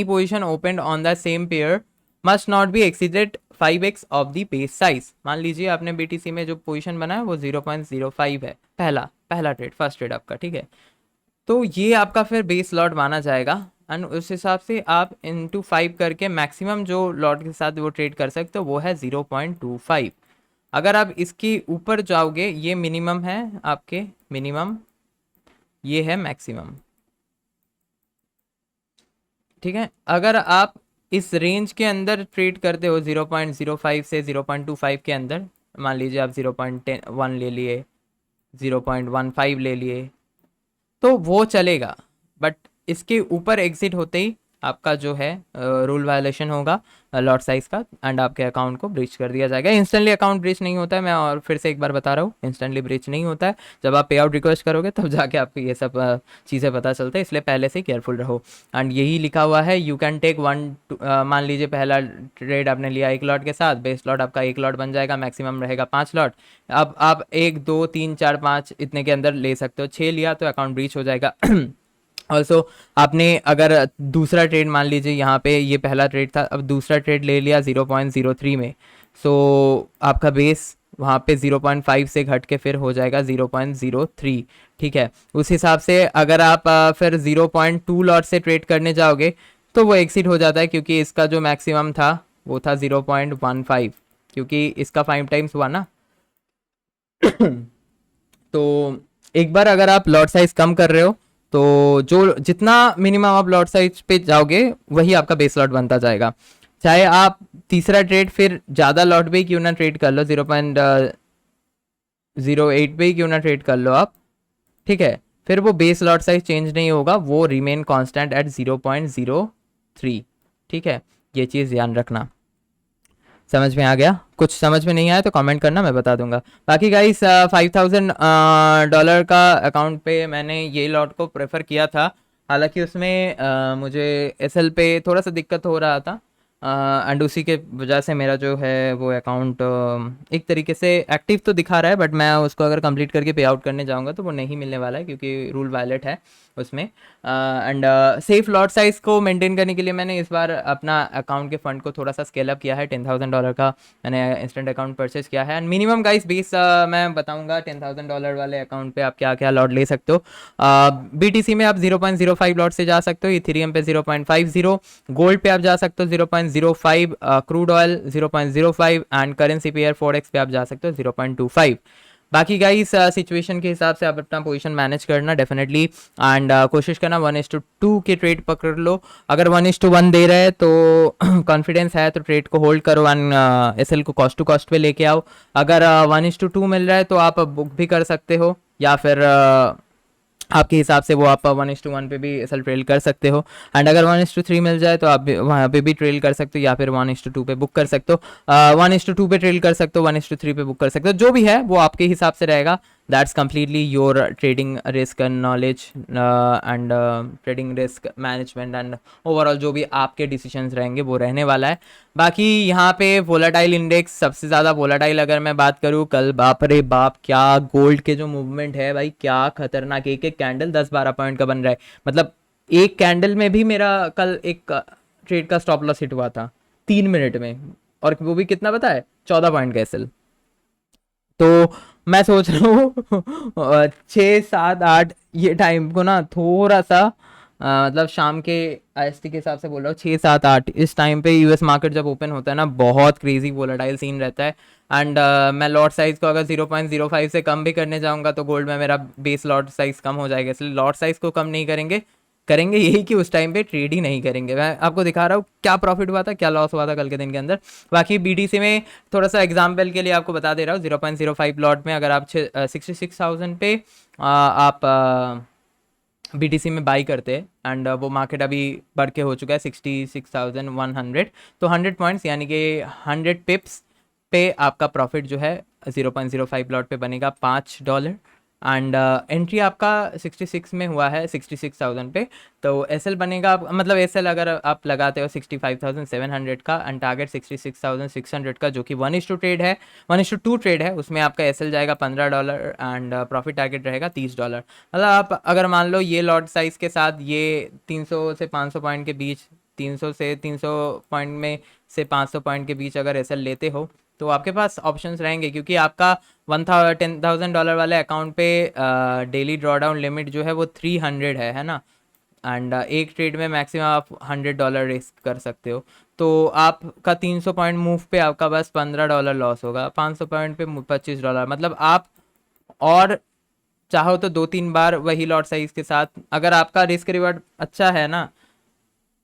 position open on the same pair must not be exceeded 5x of the base size. मान लीजिए आपने BTC में जो पोजीशन बनाया वो 0.05 है, पहला ट्रेड, फर्स्ट ट्रेड आपका, ठीक है, तो ये आपका फिर बेस लॉट माना जाएगा। एंड उस हिसाब से आप इंटू 5 करके मैक्सिमम जो लॉट के साथ वो ट्रेड कर सकते हो वो है 0.25। अगर आप इसके ऊपर जाओगे, ये मिनिमम है आपके, मिनिमम ये है मैक्सिमम, ठीक है। अगर आप इस रेंज के अंदर ट्रेड करते हो 0.05 से 0.25 के अंदर, मान लीजिए आप 0.1 ले लिए, 0.15 ले लिए, तो वो चलेगा, बट इसके ऊपर एग्जिट होते ही आपका जो है रूल वायलेशन होगा लॉट साइज का, एंड आपके अकाउंट को ब्रीच कर दिया जाएगा। इंस्टेंटली अकाउंट ब्रीच नहीं होता है, मैं और फिर से एक बार बता रहा हूँ, इंस्टेंटली ब्रीच नहीं होता है। जब आप पे आउट रिक्वेस्ट करोगे तब जाके आपको ये सब चीज़ें पता चलता है, इसलिए पहले से केयरफुल रहो। एंड यही लिखा हुआ है, यू कैन टेक मान लीजिए पहला ट्रेड आपने लिया एक लॉट के साथ, बेस लॉट आपका एक लॉट बन जाएगा, मैक्सिमम रहेगा 5 लॉट। अब आप 1 2 3 4 5 इतने के अंदर ले सकते हो, 6 लिया तो अकाउंट ब्रीच हो जाएगा। ऑल्सो आपने अगर दूसरा ट्रेड, मान लीजिए यहाँ पे ये पहला ट्रेड था, अब दूसरा ट्रेड ले लिया 0.03 में, सो आपका बेस वहाँ पे 0.5 से घट के फिर हो जाएगा 0.03, ठीक है। उस हिसाब से अगर आप फिर 0.2 लॉट से ट्रेड करने जाओगे तो वो एक्सीड हो जाता है, क्योंकि इसका जो मैक्सिमम था वो था 0.15, क्योंकि इसका 5 टाइम्स हुआ ना। तो एक बार अगर आप लॉट साइज कम कर रहे हो तो जो जितना मिनिमम आप लॉट साइज पे जाओगे वही आपका बेस लॉट बनता जाएगा। चाहे आप तीसरा ट्रेड फिर ज़्यादा लॉट पे ही क्यों ना ट्रेड कर लो, 0.08 पे ही क्यों ना ट्रेड कर लो आप, ठीक है, फिर वो बेस लॉट साइज चेंज नहीं होगा, वो रिमेन कांस्टेंट एट 0.03। ठीक है, ये चीज़ ध्यान रखना। समझ में आ गया? कुछ समझ में नहीं आया तो कमेंट करना, मैं बता दूंगा। बाकी गाइस $5,000 का अकाउंट पे मैंने ये लॉट को प्रेफर किया था। हालांकि उसमें मुझे एसएल पे थोड़ा सा दिक्कत हो रहा था एंड उसी के वजह से मेरा जो है वो अकाउंट एक तरीके से एक्टिव तो दिखा रहा है, बट मैं उसको अगर कंप्लीट करके पे आउट करने जाऊंगा तो वो नहीं मिलने वाला है क्योंकि रूल वायलेट है उसमें। एंड सेफ लॉट साइज को मेंटेन करने के लिए मैंने इस बार अपना अकाउंट के फंड को थोड़ा सा स्केल अप किया है। $10,000 का मैंने इंस्टेंट अकाउंट परचेज किया है। एंड मिनिमम गाइस 20 मैं बताऊंगा $10,000 वाले अकाउंट पे आप क्या क्या लॉट ले सकते हो। बीटीसी में आप 0.05 लॉट से जा सकते हो, इथेरियम पे 0.50, गोल्ड पे आप जा सकते हो 0.05, crude oil 0.05 and currency pair forex पे आप जा सकते हो 0.25। बाकी गाइस सिचुएशन के हिसाब से आप अपना पोजीशन मैनेज करना डेफिनेटली एंड कोशिश करना 1:2 के ट्रेड पकड़ लो। अगर 1:1 दे रहे हैं तो कॉन्फिडेंस है तो ट्रेड को होल्ड करो एंड एसएल को कॉस्ट टू कॉस्ट पे लेके आओ। अगर 1:2 मिल रहा है तो आप बुक भी कर सकते हो या फिर आपके हिसाब से वो आप 1:1 पे भी एसएल ट्रेल कर सकते हो। एंड अगर 1:3 मिल जाए तो आप वहाँ पे भी ट्रेल कर सकते हो या फिर 1:2 पे बुक कर सकते हो। 1:2 पे ट्रेल कर सकते हो, 1:3 पे बुक कर सकते हो, जो भी है वो आपके हिसाब से रहेगा। That's completely your trading risk and knowledge and trading risk management and overall जो भी आपके डिसीजंस रहेंगे वो रहने वाला है। बाकी यहाँ पे वोलाटाइल इंडेक्स सबसे ज़्यादा वोलाटाइल अगर मैं बात करूँ कल, बाप रे बाप क्या गोल्ड के जो मूवमेंट है भाई, क्या खतरनाक। एक एक कैंडल 10-12 पॉइंट का बन रहा है। मतलब एक कैंडल में भी मेरा कल एक ट्रेड का स्टॉप लॉस हिट हुआ था 3 मिनट में, और वो भी कितना पता है, 14 पॉइंट का एसएल। तो मैं सोच रहा हूँ 6, 7, 8 ये टाइम को ना थोड़ा सा मतलब शाम के आईएसटी के हिसाब से बोल रहा हूँ, 6, 7, 8 इस टाइम पे यूएस मार्केट जब ओपन होता है ना बहुत क्रेजी वोलाटाइल सीन रहता है। एंड मैं लॉट साइज को अगर 0.05 से कम भी करने जाऊंगा तो गोल्ड में मेरा बेस लॉट साइज कम हो जाएगा, इसलिए लॉट साइज को कम नहीं करेंगे। करेंगे यही कि उस टाइम पे ट्रेड ही नहीं करेंगे। मैं आपको दिखा रहा हूँ क्या प्रॉफिट हुआ था, क्या लॉस हुआ था कल के दिन के अंदर। बाकी बीटीसी में थोड़ा सा एग्जाम्पल के लिए आपको बता दे रहा हूँ, 0.05 लॉट में अगर आप 66,000 पे आप बीटीसी में बाई करते हैं एंड वो मार्केट अभी बढ़ के हो चुका है 66,100, तो 100 पॉइंट्स यानी कि 100 पिप्स पे आपका प्रॉफिट जो है 0.05 लॉट पे बनेगा $5। एंड एंट्री आपका 66 में हुआ है 66,000 पे, तो एसएल बनेगा मतलब एसएल अगर आप लगाते हो 65,700 का एंड टारगेट 66,600 का, जो कि 1:2 ट्रेड है, 1:2 ट्रेड है, उसमें आपका एसएल जाएगा $15 एंड प्रॉफिट टारगेट रहेगा $30। मतलब आप अगर मान लो ये लॉट साइज के साथ ये 300 से 500 पॉइंट के बीच, 300 से 300 पॉइंट में से 500 पॉइंट के बीच अगर एसएल लेते हो तो आपके पास ऑप्शंस रहेंगे, क्योंकि आपका $10,000 वाले अकाउंट पे डेली ड्रॉडाउन लिमिट जो है वो 300 है ना। एंड एक ट्रेड में मैक्सिमम आप $100 रिस्क कर सकते हो। तो आपका 300 पॉइंट मूव पे आपका बस $15 लॉस होगा, 500 पॉइंट पे $25। मतलब आप और चाहो तो 2-3 बार वही लॉट साइज के साथ, अगर आपका रिस्क रिवॉर्ड अच्छा है ना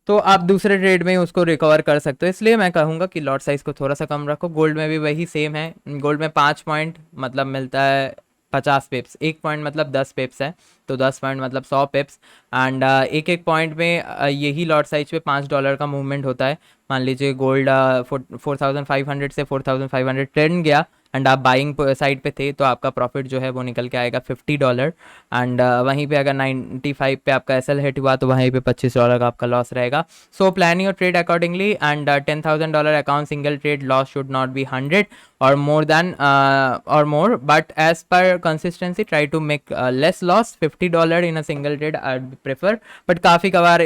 तो आप दूसरे ट्रेड में उसको रिकवर कर सकते हो। इसलिए मैं कहूँगा कि लॉट साइज को थोड़ा सा कम रखो। गोल्ड में भी वही सेम है, गोल्ड में 5 पॉइंट मतलब मिलता है 50 पिप्स, 1 पॉइंट मतलब 10 पिप्स है, तो 10 पॉइंट मतलब 100 पिप्स। एंड एक एक पॉइंट में यही लॉट साइज पे $5 का मूवमेंट होता है। मान लीजिए गोल्ड 4,500 से 4,500 ट्रेंड गया एंड आप बाइंग साइड पे थे तो आपका प्रॉफिट जो है वो निकल के आएगा $50। एंड वहीं पे अगर 95 पे आपका एसएल हिट हुआ तो वहीं पे $25 का आपका लॉस रहेगा। So plan your trade accordingly and $10,000 account single trade loss should not be 100 or more, but as per consistency try to make less loss, $50 in a single trade I prefer, but काफ़ी कभार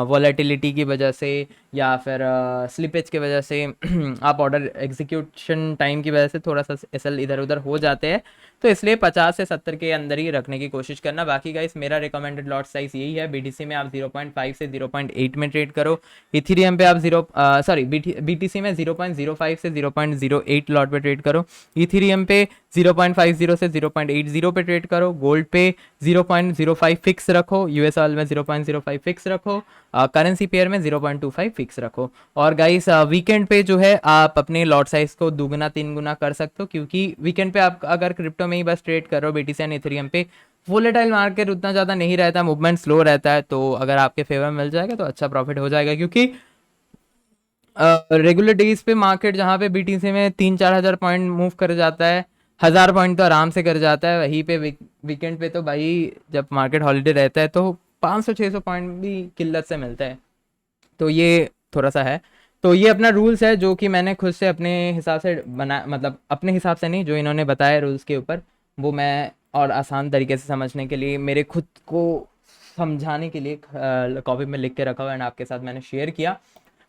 volatility की वजह से या फिर slippage की वजह से आप ऑर्डर एग्जीक्यूशन टाइम की वजह से थोड़ा सा एसएल इधर उधर हो जाते हैं, तो इसलिए 50 से 70 के अंदर ही रखने की कोशिश करना। बाकी गाइस मेरा रिकमेंडेड लॉट साइज यही है, बीटीसी में आप 0.5 से 0.8 में ट्रेड करो, इथीरियम पे आप बीटीसी में 0.05 से 0.08 लॉट पे ट्रेड करो, इथीरियम पे 0.50 से 0.80 पे ट्रेड करो, गोल्ड पे 0.05 फिक्स रखो, यूएस ऑयल में 0.05 फिक्स रखो, करेंसी पेयर में 0.25 फिक्स रखो। और गाइस वीकेंड पे जो है आप अपने लॉट साइज को दुगुना तीन गुना कर सकते हो, क्योंकि वीकेंड पे आप अगर क्रिप्टो में ही बस ट्रेड करो बीटीसी एंड इथेरियम पे, वोलेटाइल मार्केट उतना ज़्यादा नहीं रहता, मूवमेंट स्लो रहता है, तो अगर आपके फेवर में मिल जाएगा तो अच्छा प्रॉफिट हो जाएगा। क्योंकि रेगुलर डेज पे मार्केट जहाँ पे बीटीसी में 3-4 हज़ार पॉइंट मूव कर जाता है, 1,000 पॉइंट तो आराम से कर जाता है, वहीं पे वीकेंड पे तो भाई जब मार्केट हॉलीडे रहता है तो 500-600 पॉइंट भी किल्लत से मिलता है, तो ये थोड़ा सा है। तो ये अपना रूल्स है जो कि मैंने खुद से अपने हिसाब से बना, मतलब अपने हिसाब से नहीं, जो इन्होंने बताया रूल्स के ऊपर, वो मैं और आसान तरीके से समझने के लिए, मेरे खुद को समझाने के लिए कॉपी में लिख के रखा हुआ एंड आपके साथ मैंने शेयर किया।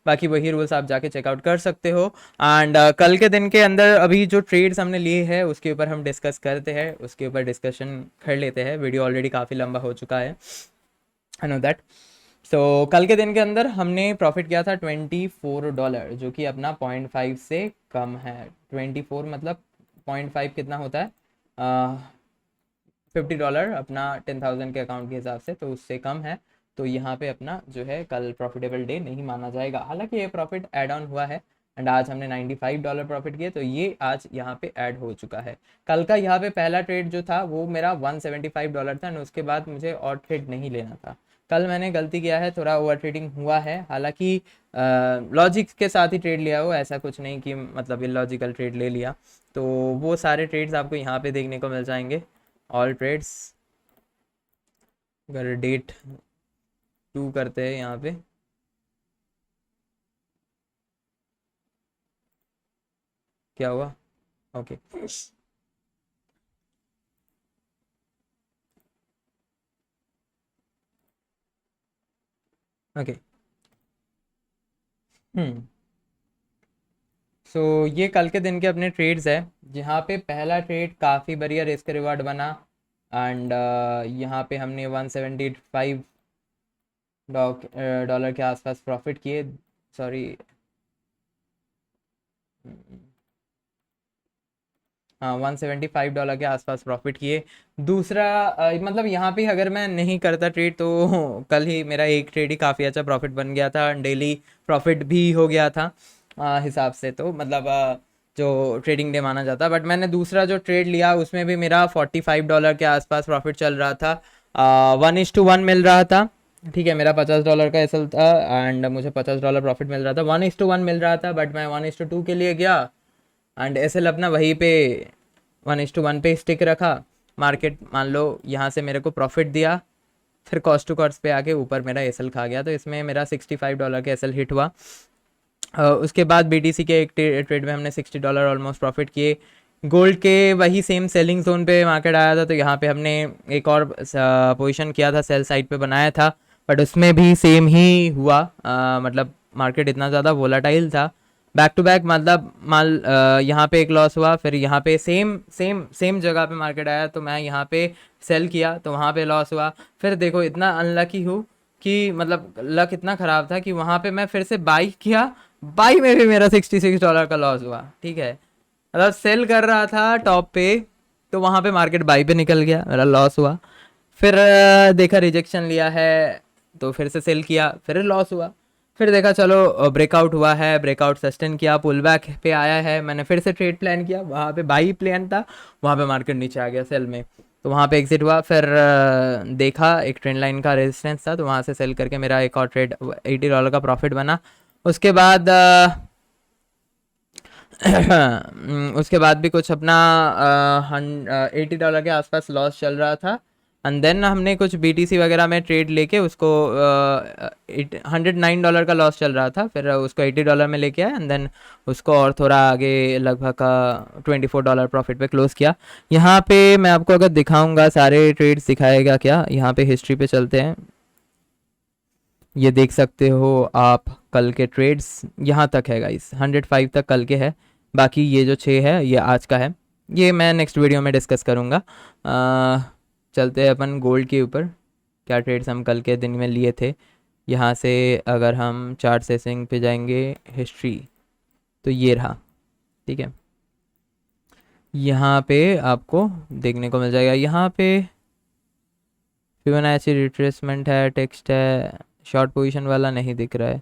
बाकी वही रूल्स आप जाके चेकआउट कर सकते हो। एंड कल के दिन के अंदर अभी जो ट्रेड्स हमने लिए हैं उसके ऊपर हम डिस्कस करते हैं, उसके ऊपर डिस्कशन कर लेते हैं। वीडियो ऑलरेडी काफ़ी लंबा हो चुका है, आई नो दैट। सो कल के दिन के अंदर हमने प्रॉफिट किया था $24, जो कि अपना 0.5 से कम है। 24 मतलब 0.5 कितना होता है, $50 अपना 10,000 के अकाउंट के हिसाब से, तो उससे कम है। तो यहाँ पे अपना जो है कल प्रॉफिटेबल डे नहीं माना जाएगा, हालांकि ये प्रॉफिट ऐड ऑन हुआ है एंड आज हमने $95 प्रॉफिट किए, तो ये आज यहाँ पे ऐड हो चुका है। कल का यहाँ पे पहला ट्रेड जो था वो मेरा $175 था, और उसके बाद मुझे और ट्रेड नहीं लेना था। कल मैंने गलती किया है, थोड़ा ओवर ट्रेडिंग हुआ है, हालांकि लॉजिक के साथ ही ट्रेड लिया हो, ऐसा कुछ नहीं कि मतलब इलॉजिकल ट्रेड ले लिया। तो वो सारे ट्रेड्स आपको यहाँ पे देखने को मिल जाएंगे, ऑल ट्रेड्स। अगर डेट 2 करते हैं यहाँ पे, क्या हुआ, ओके ओके। हम्म सो ये कल के दिन के अपने ट्रेड्स है, जहाँ पे पहला ट्रेड काफ़ी बढ़िया रिस्क रिवार्ड बना एंड यहाँ पे हमने $175 के आसपास प्रॉफिट किए, सॉरी, हाँ $175 के आसपास प्रॉफिट किए। दूसरा मतलब यहाँ पे अगर मैं नहीं करता ट्रेड तो कल ही मेरा एक ट्रेड ही काफ़ी अच्छा प्रॉफिट बन गया था, डेली प्रॉफिट भी हो गया था हिसाब से, तो मतलब जो ट्रेडिंग डे माना जाता। बट मैंने दूसरा जो ट्रेड लिया उसमें भी मेरा $45 के आसपास प्रॉफिट चल रहा था, 1:1 मिल रहा था, ठीक है। मेरा $50 का एसएल था एंड मुझे $50 प्रॉफिट मिल रहा था, 1:1 मिल रहा था, बट मैं 1:2 के लिए गया एंड एसएल अपना वहीं पे 1:1 पे स्टिक रखा। मार्केट मान लो यहाँ से मेरे को प्रॉफिट दिया, फिर कॉस्ट टू कॉस्ट पे आके ऊपर मेरा एसएल खा गया, तो इसमें मेरा $65 के एसएल हिट हुआ। उसके बाद बीटीसी के एक ट्रेड में हमने $60 ऑलमोस्ट प्रॉफिट किए। गोल्ड के वही सेम सेलिंग जोन पे मार्केट आया था, तो यहाँ पे हमने एक और पोजीशन किया था, सेल साइड पे बनाया था, बट उसमें भी सेम ही हुआ। मतलब मार्केट इतना ज़्यादा वोलाटाइल था, बैक टू बैक, मतलब यहाँ पे एक लॉस हुआ, फिर यहाँ पे सेम सेम सेम जगह पे मार्केट आया, तो मैं यहाँ पे सेल किया तो वहाँ पे लॉस हुआ। फिर देखो इतना अनलकी हूँ कि मतलब लक इतना ख़राब था कि वहाँ पे मैं फिर से बाई किया, बाई में भी मेरा $66 का लॉस हुआ, ठीक है। मतलब सेल कर रहा था टॉप पे, तो वहाँ पे मार्केट बाई पे निकल गया, मेरा लॉस हुआ। फिर देखा रिजेक्शन लिया है, तो फिर से सेल किया, फिर लॉस हुआ। फिर देखा चलो ब्रेकआउट हुआ है, ब्रेकआउट सस्टेन किया, पुल बैक पे आया है, मैंने फिर से ट्रेड प्लान किया, वहाँ पे बाई प्लान था, वहाँ पे मार्केट नीचे आ गया सेल में, तो वहाँ पे एग्जिट हुआ। फिर देखा एक ट्रेंड लाइन का रेजिस्टेंस था, तो वहाँ से सेल करके मेरा एक और ट्रेड $80 का प्रॉफिट बना। उसके बाद उसके बाद भी कुछ अपना $80 के आसपास लॉस चल रहा था, एंड देन हमने कुछ BTC वगैरह में ट्रेड लेके उसको $109 का लॉस चल रहा था, फिर उसको $80 में लेके आया एंड देन उसको और थोड़ा आगे लगभग का $24 प्रॉफिट पे क्लोज किया। यहाँ पे मैं आपको अगर दिखाऊंगा सारे ट्रेड्स दिखाएगा क्या, यहाँ पे हिस्ट्री पे चलते हैं। ये देख सकते हो आप कल के ट्रेड्स यहाँ तक है गाइस, 105 तक कल के है, बाकी ये जो 6 है ये आज का है, ये मैं नेक्स्ट वीडियो में डिस्कस करूँगा। चलते हैं अपन गोल्ड के ऊपर, क्या ट्रेड्स हम कल के दिन में लिए थे। यहाँ से अगर हम चार्ट सेसिंग पे जाएंगे हिस्ट्री, तो ये रहा, ठीक है। यहाँ पे आपको देखने को मिल जाएगा, यहाँ पे फिबोनाची रिट्रेसमेंट है, टेक्स्ट है, शॉर्ट पोजीशन वाला नहीं दिख रहा है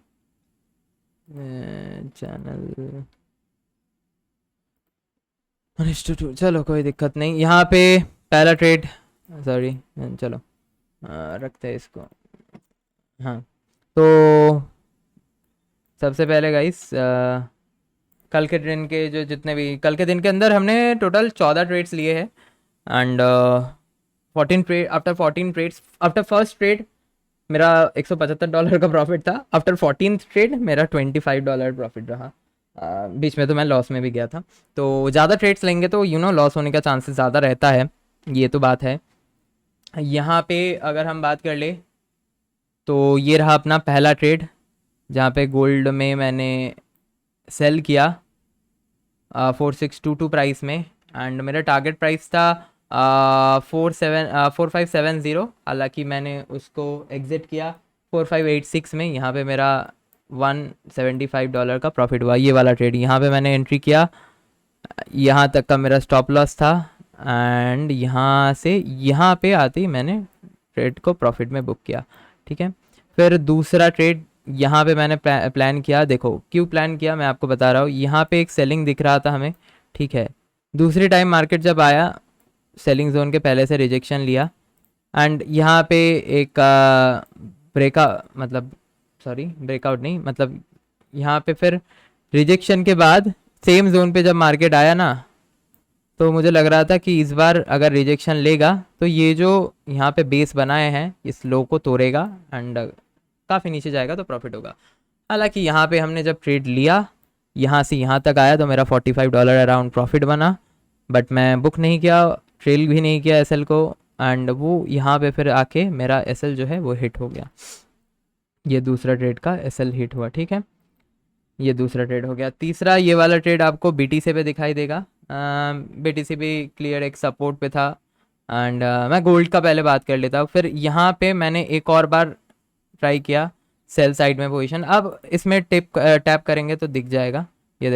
चैनल। चलो कोई दिक्कत नहीं, यहाँ पे पहला ट्रेड, सॉरी चलो रखते हैं इसको। हाँ तो सबसे पहले गाइस कल के दिन के जो जितने भी कल के दिन के अंदर हमने टोटल 14 ट्रेड्स लिए हैं and 14 trade, after 14 trades, after first trade मेरा $175 का प्रॉफिट था, आफ्टर 14th ट्रेड मेरा $25 प्रॉफिट रहा। बीच में तो मैं लॉस में भी गया था, तो ज़्यादा ट्रेड्स लेंगे तो लॉस होने का चांसेस ज़्यादा रहता है, ये तो बात है। यहाँ पे अगर हम बात कर ले तो ये रहा अपना पहला ट्रेड, जहाँ पे गोल्ड में मैंने सेल किया 4622 प्राइस में एंड मेरा टारगेट प्राइस था 4570, हालांकि मैंने उसको एग्ज़िट किया 4586 में। यहाँ पे मेरा $175 का प्रॉफिट हुआ, ये वाला ट्रेड यहाँ पे मैंने एंट्री किया, यहाँ तक का मेरा स्टॉप लॉस था एंड यहाँ से यहाँ पे आते ही मैंने ट्रेड को प्रॉफिट में बुक किया, ठीक है। फिर दूसरा ट्रेड यहाँ पे मैंने प्लान किया, देखो क्यों प्लान किया मैं आपको बता रहा हूँ। यहाँ पे एक सेलिंग दिख रहा था हमें, ठीक है, दूसरी टाइम मार्केट जब आया सेलिंग जोन के पहले से रिजेक्शन लिया एंड यहाँ पे एक ब्रेकआउट नहीं, मतलब यहाँ पे फिर रिजेक्शन के बाद सेम जोन पे जब मार्केट आया ना, तो मुझे लग रहा था कि इस बार अगर रिजेक्शन लेगा तो ये जो यहाँ पे बेस बनाए हैं इस लो को तोड़ेगा एंड काफ़ी नीचे जाएगा तो प्रॉफिट होगा। हालांकि यहाँ पे हमने जब ट्रेड लिया यहाँ से यहाँ तक आया तो मेरा $45 अराउंड प्रॉफिट बना, बट मैं बुक नहीं किया, ट्रेल भी नहीं किया एसएल को एंड वो यहाँ पे फिर आके मेरा एसएल जो है वो हिट हो गया। ये दूसरा ट्रेड का एसएल हिट हुआ, ठीक है, ये दूसरा ट्रेड हो गया। तीसरा ये वाला ट्रेड आपको BTC पे दिखाई देगा, BTC भी क्लियर एक सपोर्ट पे था एंड मैं गोल्ड का पहले बात कर लेता हूँ। फिर यहाँ पे मैंने एक और बार ट्राई किया सेल साइड में पोजीशन, अब इसमें टैप करेंगे तो दिख जाएगा, ये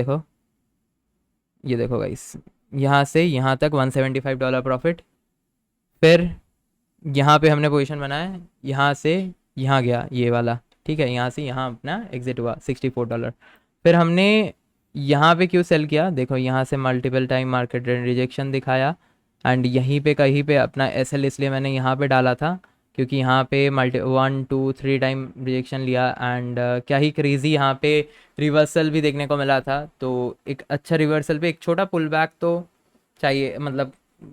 देखो गाइस, यहाँ से यहाँ तक $175 प्रॉफिट। फिर यहाँ पे हमने पोजीशन बनाया, यहाँ से यहाँ गया ये वाला, ठीक है, यहाँ से यहाँ अपना एग्जिट हुआ $64। फिर हमने यहाँ पे क्यों सेल किया, देखो यहाँ से मल्टीपल टाइम मार्केट रिजेक्शन दिखाया एंड यहीं पे कहीं पे अपना एसएल इसलिए मैंने यहाँ पे डाला था क्योंकि यहाँ पे 1 2 3 टाइम रिजेक्शन लिया एंड क्या ही क्रेज़ी यहाँ पे रिवर्सल भी देखने को मिला था। तो एक अच्छा रिवर्सल पे एक छोटा पुल बैक तो चाहिए, मतलब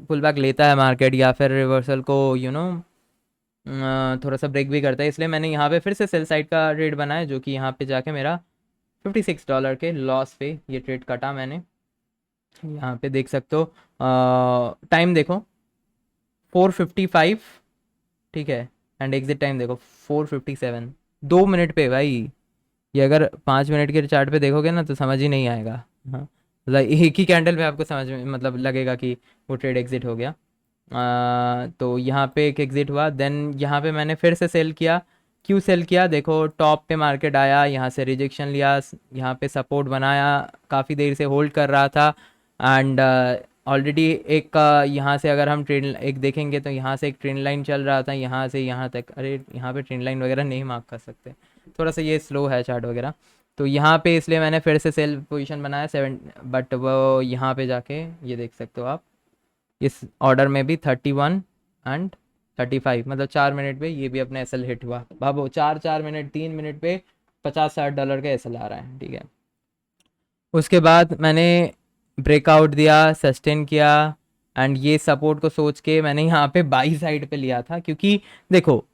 पुल बैक लेता है मार्केट या फिर रिवर्सल को थोड़ा सा ब्रेक भी करता है, इसलिए मैंने यहाँ पे फिर से सेल साइड का ट्रेड बनाया जो कि यहाँ पे जाके मेरा $56 के लॉस पे ये ट्रेड कटा मैंने। यहाँ पे देख सकते हो टाइम देखो 4:55, ठीक है, एंड एग्जिट टाइम देखो 4:57, 2 मिनट पे भाई। ये अगर 5 मिनट के चार्ट पे देखोगे ना तो समझ ही नहीं आएगा, हाँ मतलब एक ही कैंडल में आपको समझ में मतलब लगेगा कि वो ट्रेड एग्जिट हो गया। तो यहाँ पे एक एग्जिट हुआ, देन यहाँ पे मैंने फिर से सेल किया, क्यों सेल किया, देखो टॉप पे मार्केट आया, यहाँ से रिजेक्शन लिया, यहाँ पे सपोर्ट बनाया, काफ़ी देर से होल्ड कर रहा था एंड ऑलरेडी एक यहाँ से अगर हम ट्रेंड एक देखेंगे तो यहाँ से एक ट्रेंड लाइन चल रहा था यहाँ से यहाँ तक, अरे यहाँ पे ट्रेंड लाइन वगैरह नहीं मार्क कर सकते, थोड़ा सा ये स्लो है चार्ट वगैरह, तो यहाँ पे इसलिए मैंने फिर से सेल पोजीशन बनाया 7, बट वो यहाँ पे जाके ये देख सकते हो आप इस ऑर्डर में भी 31 एंड 35, मतलब 4 मिनट पे ये भी अपने एसएल हिट हुआ। भावो 4 मिनट 3 मिनट पे $50-60 का एसएल आ रहा है, ठीक है। उसके बाद मैंने ब्रेकआउट दिया, सस्टेन किया एंड ये सपोर्ट को सोच के मैंने यहाँ पे बाई साइड पे लिया था, क्योंकि देखो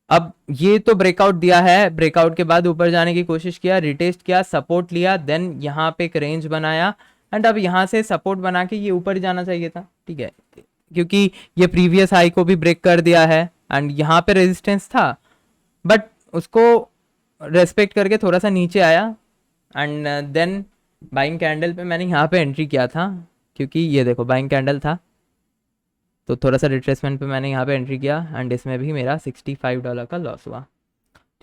अब ये तो ब्रेकआउट दिया है, ब्रेकआउट के बाद ऊपर जाने की कोशिश किया, रिटेस्ट किया, सपोर्ट लिया, देन यहाँ पे एक रेंज बनाया, एंड अब यहाँ से सपोर्ट बना के ये ऊपर जाना चाहिए था, ठीक है, क्योंकि ये प्रीवियस हाई को भी ब्रेक कर दिया है एंड यहाँ पे रेजिस्टेंस था, बट उसको रेस्पेक्ट करके थोड़ा सा नीचे आया, एंड देन बाइंग कैंडल पे मैंने यहाँ पे एंट्री किया था, क्योंकि ये देखो बाइंग कैंडल था, तो थोड़ा सा रिट्रेसमेंट पे मैंने यहाँ पे एंट्री किया, एंड इसमें भी मेरा $65 का लॉस हुआ,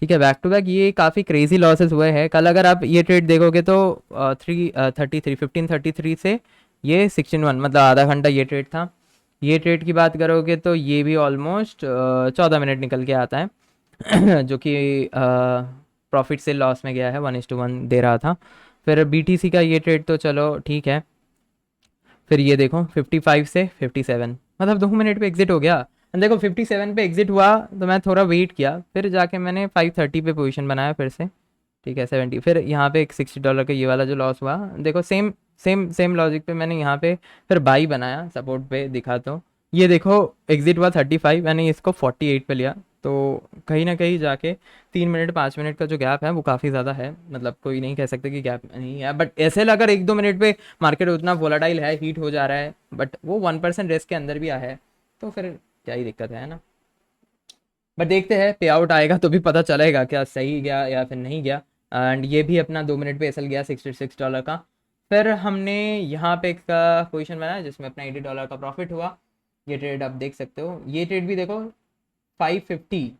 ठीक है। बैक टू बैक ये काफ़ी क्रेजी लॉसेस हुए हैं। कल अगर आप ये ट्रेड देखोगे तो 1533 से ये 16 मतलब आधा घंटा ये ट्रेड था। ये ट्रेड की बात करोगे तो ये भी ऑलमोस्ट 14 मिनट निकल के आता है जो कि प्रॉफिट से लॉस में गया है, 1:1 दे रहा था। फिर BTC का ये ट्रेड तो चलो ठीक है। फिर ये देखो 55 से 57 मतलब 2 मिनट पे एग्जिट हो गया। देखो 57 पे एग्जिट हुआ तो मैं थोड़ा वेट किया, फिर जाके मैंने 530 पे पोजीशन बनाया फिर से, ठीक है 70। फिर यहाँ पे एक $60 का ये वाला जो लॉस हुआ, देखो सेम सेम सेम लॉजिक पे मैंने यहाँ पे फिर बाई बनाया, सपोर्ट पे दिखा तो ये देखो एग्जिट हुआ 35, मैंने इसको 48 पे लिया, तो कहीं ना कहीं जाके 3 मिनट 5 मिनट का जो गैप है वो काफ़ी ज़्यादा है, मतलब कोई नहीं कह सकते कि गैप नहीं है, बट ऐसे अगर 1-2 मिनट पे मार्केट उतना वोलाटाइल है, हीट हो जा रहा है, बट वो 1% रिस्क के अंदर भी आया है, तो फिर क्या ही दिक्कत है ना। बट देखते हैं पे आउट आएगा तो भी पता चलेगा क्या सही गया या फिर नहीं गया। एंड ये भी अपना 2 मिनट पे एसएल गया $66 का। फिर हमने यहाँ पे एक पोजीशन बनाया जिसमें अपना $80 का प्रॉफिट हुआ। ये ट्रेड आप देख सकते हो, ये ट्रेड भी देखो 550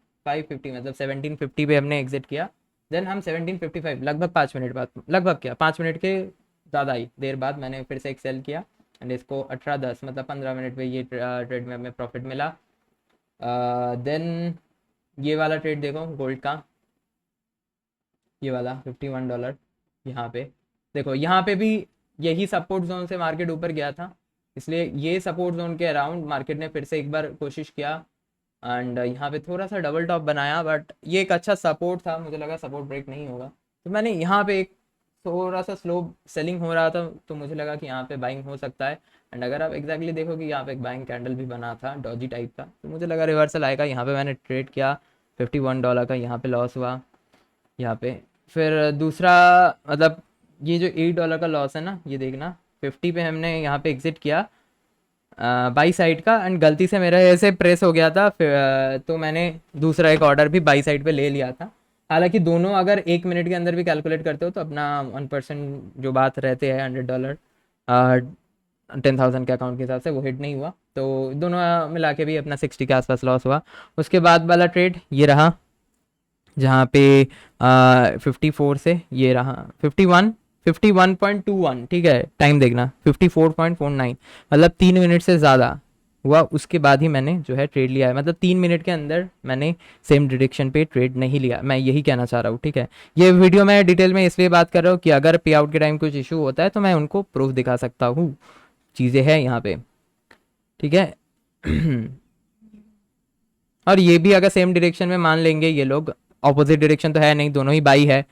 मतलब 1750 पे हमने एग्जिट किया, देन हम 1755 लगभग 5 मिनट बाद, लगभग क्या 5 मिनट के ज़्यादा ही देर बाद मैंने फिर से एक सेल किया, एंड इसको 18-10 मतलब 15 मिनट पे ये ट्रेड में हमें प्रॉफिट मिला। देन ये वाला ट्रेड देखो गोल्ड का, ये वाला $51 यहाँ पे देखो, यहाँ पे भी यही सपोर्ट जोन से मार्केट ऊपर गया था, इसलिए ये सपोर्ट जोन के अराउंड मार्केट ने फिर से एक बार कोशिश किया, एंड यहाँ पे थोड़ा सा डबल टॉप बनाया, बट ये एक अच्छा सपोर्ट था, मुझे लगा सपोर्ट ब्रेक नहीं होगा, तो मैंने यहाँ पे एक थोड़ा सा स्लो सेलिंग हो रहा था, तो मुझे लगा कि यहाँ पे बाइंग हो सकता है। एंड अगर आप एग्जैक्टली देखोगे यहाँ पे एक बाइंग कैंडल भी बना था डॉजी टाइप का, तो मुझे लगा रिवर्सल आएगा, यहाँ पे मैंने ट्रेड किया, $51 का यहाँ पे लॉस हुआ यहाँ पे। फिर दूसरा मतलब ये जो $8 का लॉस है ना, ये देखना 50 पे हमने यहाँ पे एग्जिट किया बाई साइड का, एंड गलती से मेरा ऐसे प्रेस हो गया था, फिर तो मैंने दूसरा एक ऑर्डर भी बाई साइड पे ले लिया था। हालांकि दोनों अगर 1 मिनट के अंदर भी कैलकुलेट करते हो तो अपना 1% जो बात रहते हैं $100 10,000 के अकाउंट के हिसाब से वो हिट नहीं हुआ, तो दोनों मिला के भी अपना 60 के आसपास लॉस हुआ। उसके बाद वाला ट्रेड ये रहा जहाँ पे 54 से ये रहा 51 ठीक है, टाइम देखना 54.49 मतलब 3 मिनट से ज़्यादा हुआ, उसके बाद ही मैंने जो है ट्रेड लिया है, मतलब 3 मिनट के अंदर मैंने सेम डायरेक्शन पे ट्रेड नहीं लिया, मैं यही कहना चाह रहा हूँ, ठीक है। ये वीडियो मैं डिटेल में इसलिए बात कर रहा हूँ कि अगर पे आउट के टाइम कुछ इशू होता है तो मैं उनको प्रूफ दिखा सकता हूँ, चीज़ें हैं यहाँ पे, ठीक है। और ये भी अगर सेम डायरेक्शन में मान लेंगे ये लोग, ऑपोजिट डायरेक्शन तो है नहीं, दोनों ही बाई है,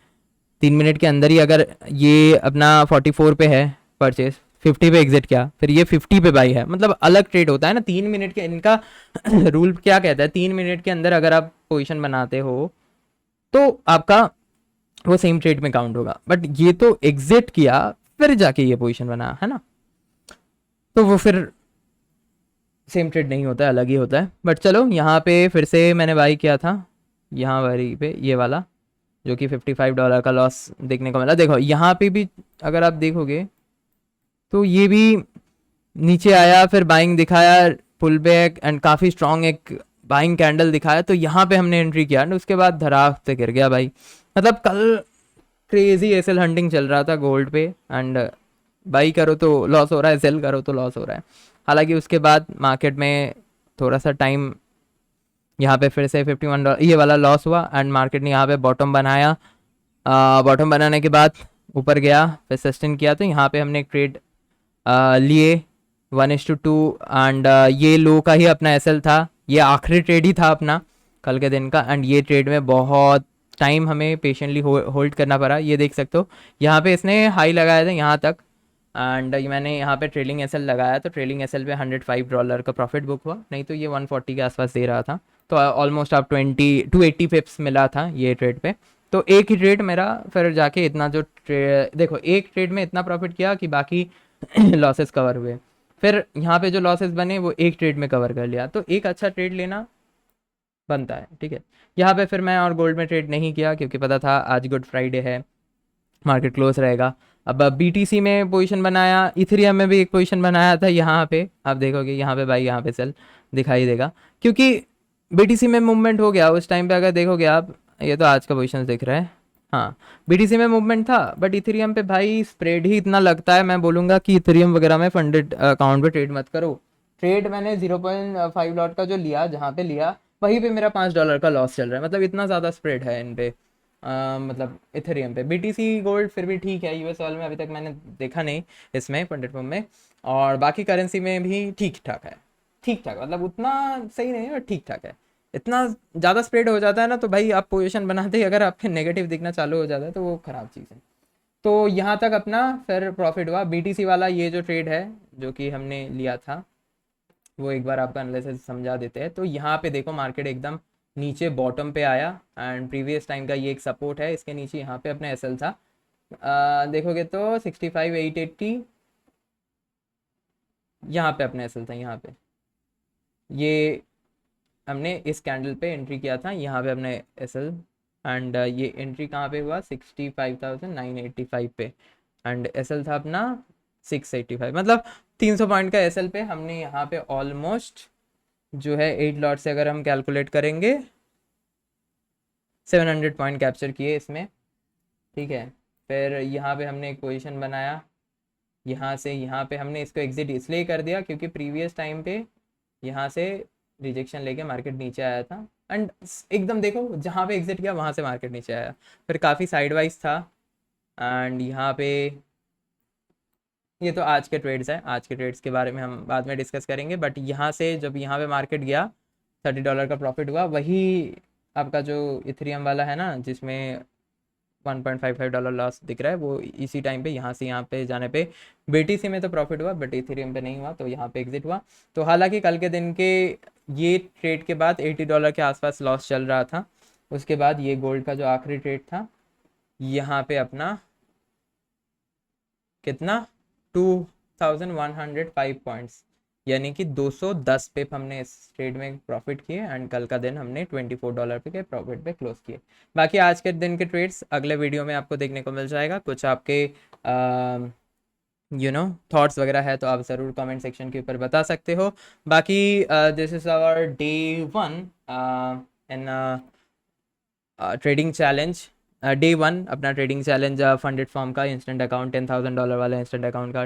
3 मिनट के अंदर ही अगर ये अपना 44 पे है परचेज, 50 पे एग्जिट किया, फिर ये 50 पे बाई है, मतलब अलग ट्रेड होता है ना 3 मिनट के, इनका रूल क्या कहता है 3 मिनट के अंदर अगर आप पोजीशन बनाते हो तो आपका वो सेम ट्रेड में काउंट होगा, बट ये तो एग्जिट किया फिर जाके ये पोजीशन बना है ना, तो वो फिर सेम ट्रेड नहीं होता है, अलग ही होता है। बट चलो यहाँ पे फिर से मैंने बाई किया था यहाँ वाली पे ये वाला, जो कि $55 का लॉस देखने को मिला। देखो यहाँ पे भी अगर आप देखोगे तो ये भी नीचे आया, फिर बाइंग दिखाया, पुल बैक एंड काफ़ी स्ट्रॉन्ग एक बाइंग कैंडल दिखाया, तो यहाँ पे हमने एंट्री किया एंड उसके बाद धड़ाक से गिर गया भाई। मतलब कल क्रेजी एसएल हंटिंग चल रहा था गोल्ड पे, एंड बाई करो तो लॉस हो रहा है, सेल करो तो लॉस हो रहा है। हालांकि उसके बाद मार्केट में थोड़ा सा टाइम यहाँ पे फिर से $51 ये वाला लॉस हुआ, एंड मार्केट ने यहाँ पे बॉटम बनाया, बॉटम बनाने के बाद ऊपर गया, फिर सस्टेन किया, तो यहाँ पे हमने एक ट्रेड लिए 1:2, एंड ये लो का ही अपना एसएल था, ये आखिरी ट्रेड ही था अपना कल के दिन का, एंड ये ट्रेड में बहुत टाइम हमें पेशेंटली होल्ड करना पड़ा। ये देख सकते हो यहाँ पे इसने हाई लगाया था यहाँ तक, एंड मैंने यहाँ पे ट्रेलिंग एसएल लगाया तो ट्रेलिंग एसएल पे $105 का प्रॉफिट बुक हुआ, नहीं तो ये 140 के आसपास दे रहा था। तो ऑलमोस्ट आप 20 to 80 पिप्स मिला था ये ट्रेड पे। तो एक ही ट्रेड मेरा फिर जाके इतना जो देखो एक ट्रेड में इतना प्रॉफिट किया कि बाकी लॉसेस कवर हुए। फिर यहाँ पे जो लॉसेस बने वो एक ट्रेड में कवर कर लिया। तो एक अच्छा ट्रेड लेना बनता है, ठीक है। यहाँ पे फिर मैं और गोल्ड में ट्रेड नहीं किया क्योंकि पता था आज गुड फ्राइडे है, मार्केट क्लोज रहेगा। अब बीटीसी में पोजीशन बनाया, इथेरियम में भी एक पोजीशन बनाया था। यहाँ पे आप देखोगे यहाँ पे भाई यहाँ पे सेल दिखाई देगा क्योंकि बीटीसी में मूवमेंट हो गया उस टाइम पे। अगर देखोगे आप, ये तो आज का पोजीशन दिख रहा है, हाँ बीटीसी में मूवमेंट था। बट इथेरियम पे भाई स्प्रेड ही इतना लगता है, मैं बोलूँगा कि इथेरियम वगैरह में फंडेड अकाउंट पे ट्रेड मत करो। ट्रेड मैंने 0.5 लॉट का जो लिया, जहाँ पे लिया वहीं पे मेरा $5 का लॉस चल रहा है। मतलब इतना ज़्यादा स्प्रेड है इन पे। मतलब इथेरियम पे। बीटीसी गोल्ड फिर भी ठीक है, यूएस वाले में अभी तक मैंने देखा नहीं इसमें पंडित फॉर्म में। और बाकी करेंसी में भी ठीक ठाक है, ठीक ठाक मतलब उतना सही नहीं है बट ठीक ठाक है। इतना ज़्यादा स्प्रेड हो जाता है ना तो भाई आप पोजीशन बनाते ही अगर आपके नेगेटिव दिखना चालू हो जाता है तो वो ख़राब चीज़ है। तो यहाँ तक अपना फिर प्रॉफिट हुआ। बीटीसी वाला ये जो ट्रेड है जो कि हमने लिया था वो एक बार आपका एनालिसिस समझा देते हैं। तो यहाँ पे देखो मार्केट एकदम नीचे बॉटम पे आया एंड प्रीवियस टाइम का ये एक सपोर्ट है, इसके नीचे यहाँ पे अपना एसएल था। देखोगे तो 65,880 यहाँ पे अपना एसएल था। यहाँ पे ये हमने इस कैंडल पे एंट्री किया था, यहाँ पे अपने एसएल। एंड ये एंट्री कहाँ पे हुआ 65,985 पे एंड एसएल था अपना 685। मतलब 300 पॉइंट का एसएल पे हमने यहाँ पे ऑलमोस्ट जो है 8 लॉट से अगर हम कैलकुलेट करेंगे 700 पॉइंट कैप्चर किए इसमें, ठीक है। फिर यहाँ पे हमने एक पोजीशन बनाया, यहाँ से यहाँ पे हमने इसको एग्जिट इसलिए कर दिया क्योंकि प्रीवियस टाइम पे यहाँ से रिजेक्शन लेके मार्केट नीचे आया था। एंड एकदम देखो जहाँ पे एग्जिट किया वहाँ से मार्केट नीचे आया, फिर काफ़ी साइडवाइज था। एंड यहाँ पे ये तो आज के ट्रेड्स हैं, आज के ट्रेड्स के बारे में हम बाद में डिस्कस करेंगे। बट यहाँ से जब यहाँ पे मार्केट गया $30 का प्रॉफिट हुआ। वही आपका जो इथेरियम वाला है ना जिसमें $1.55 लॉस दिख रहा है, वो इसी टाइम पे यहाँ से यहाँ पे जाने पे बीटीसी में तो प्रॉफिट हुआ बट इथेरियम पे नहीं हुआ, तो यहाँ पे एग्जिट हुआ। तो हालांकि कल के दिन के ये ट्रेड के बाद $80 के आसपास लॉस चल रहा था। उसके बाद ये गोल्ड का जो आखिरी ट्रेड था यहाँ पे अपना कितना 2105 पॉइंट्स यानी कि 210 पिप हमने इस ट्रेड में प्रॉफिट किए। एंड कल का दिन हमने $24 पे के प्रॉफिट पे क्लोज किए। बाकी आज के दिन के ट्रेड्स अगले वीडियो में आपको देखने को मिल जाएगा। कुछ आपके थॉट्स वगैरह है तो आप ज़रूर कमेंट सेक्शन के ऊपर बता सकते हो। बाकी this is our day 1 in trading challenge. Day 1 अपना ट्रेडिंग चैलेंज फंडेड फॉर्म का इंस्टेंट अकाउंट $10,000 वाला इंस्टेंट अकाउंट का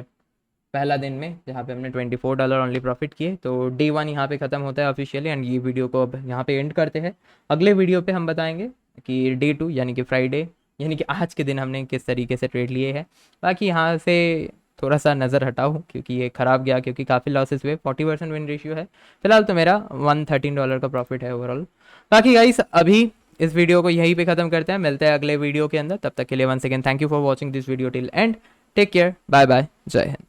पहला दिन में, जहाँ पे हमने $24 ओनली प्रॉफिट किए। तो डे 1 यहाँ पे ख़त्म होता है ऑफिशियली। एंड ये वीडियो को अब यहाँ पे एंड करते हैं। अगले वीडियो पे हम बताएंगे कि डे 2 यानी कि फ्राइडे यानी कि आज के दिन हमने किस तरीके से ट्रेड लिए हैं। बाकी यहाँ से थोड़ा सा नज़र हटाऊँ क्योंकि ये ख़राब गया क्योंकि काफ़ी लॉसेस हुए। 40% विन रेशियो है। फिलहाल तो मेरा $113 का प्रॉफिट है ओवरऑल। बाकी गाइस अभी इस वीडियो को यहीं पे ख़त्म करते हैं, मिलते हैं अगले वीडियो के अंदर। तब तक के लिए once again thank you for watching this video till end. Take care, bye bye, जय हिंद।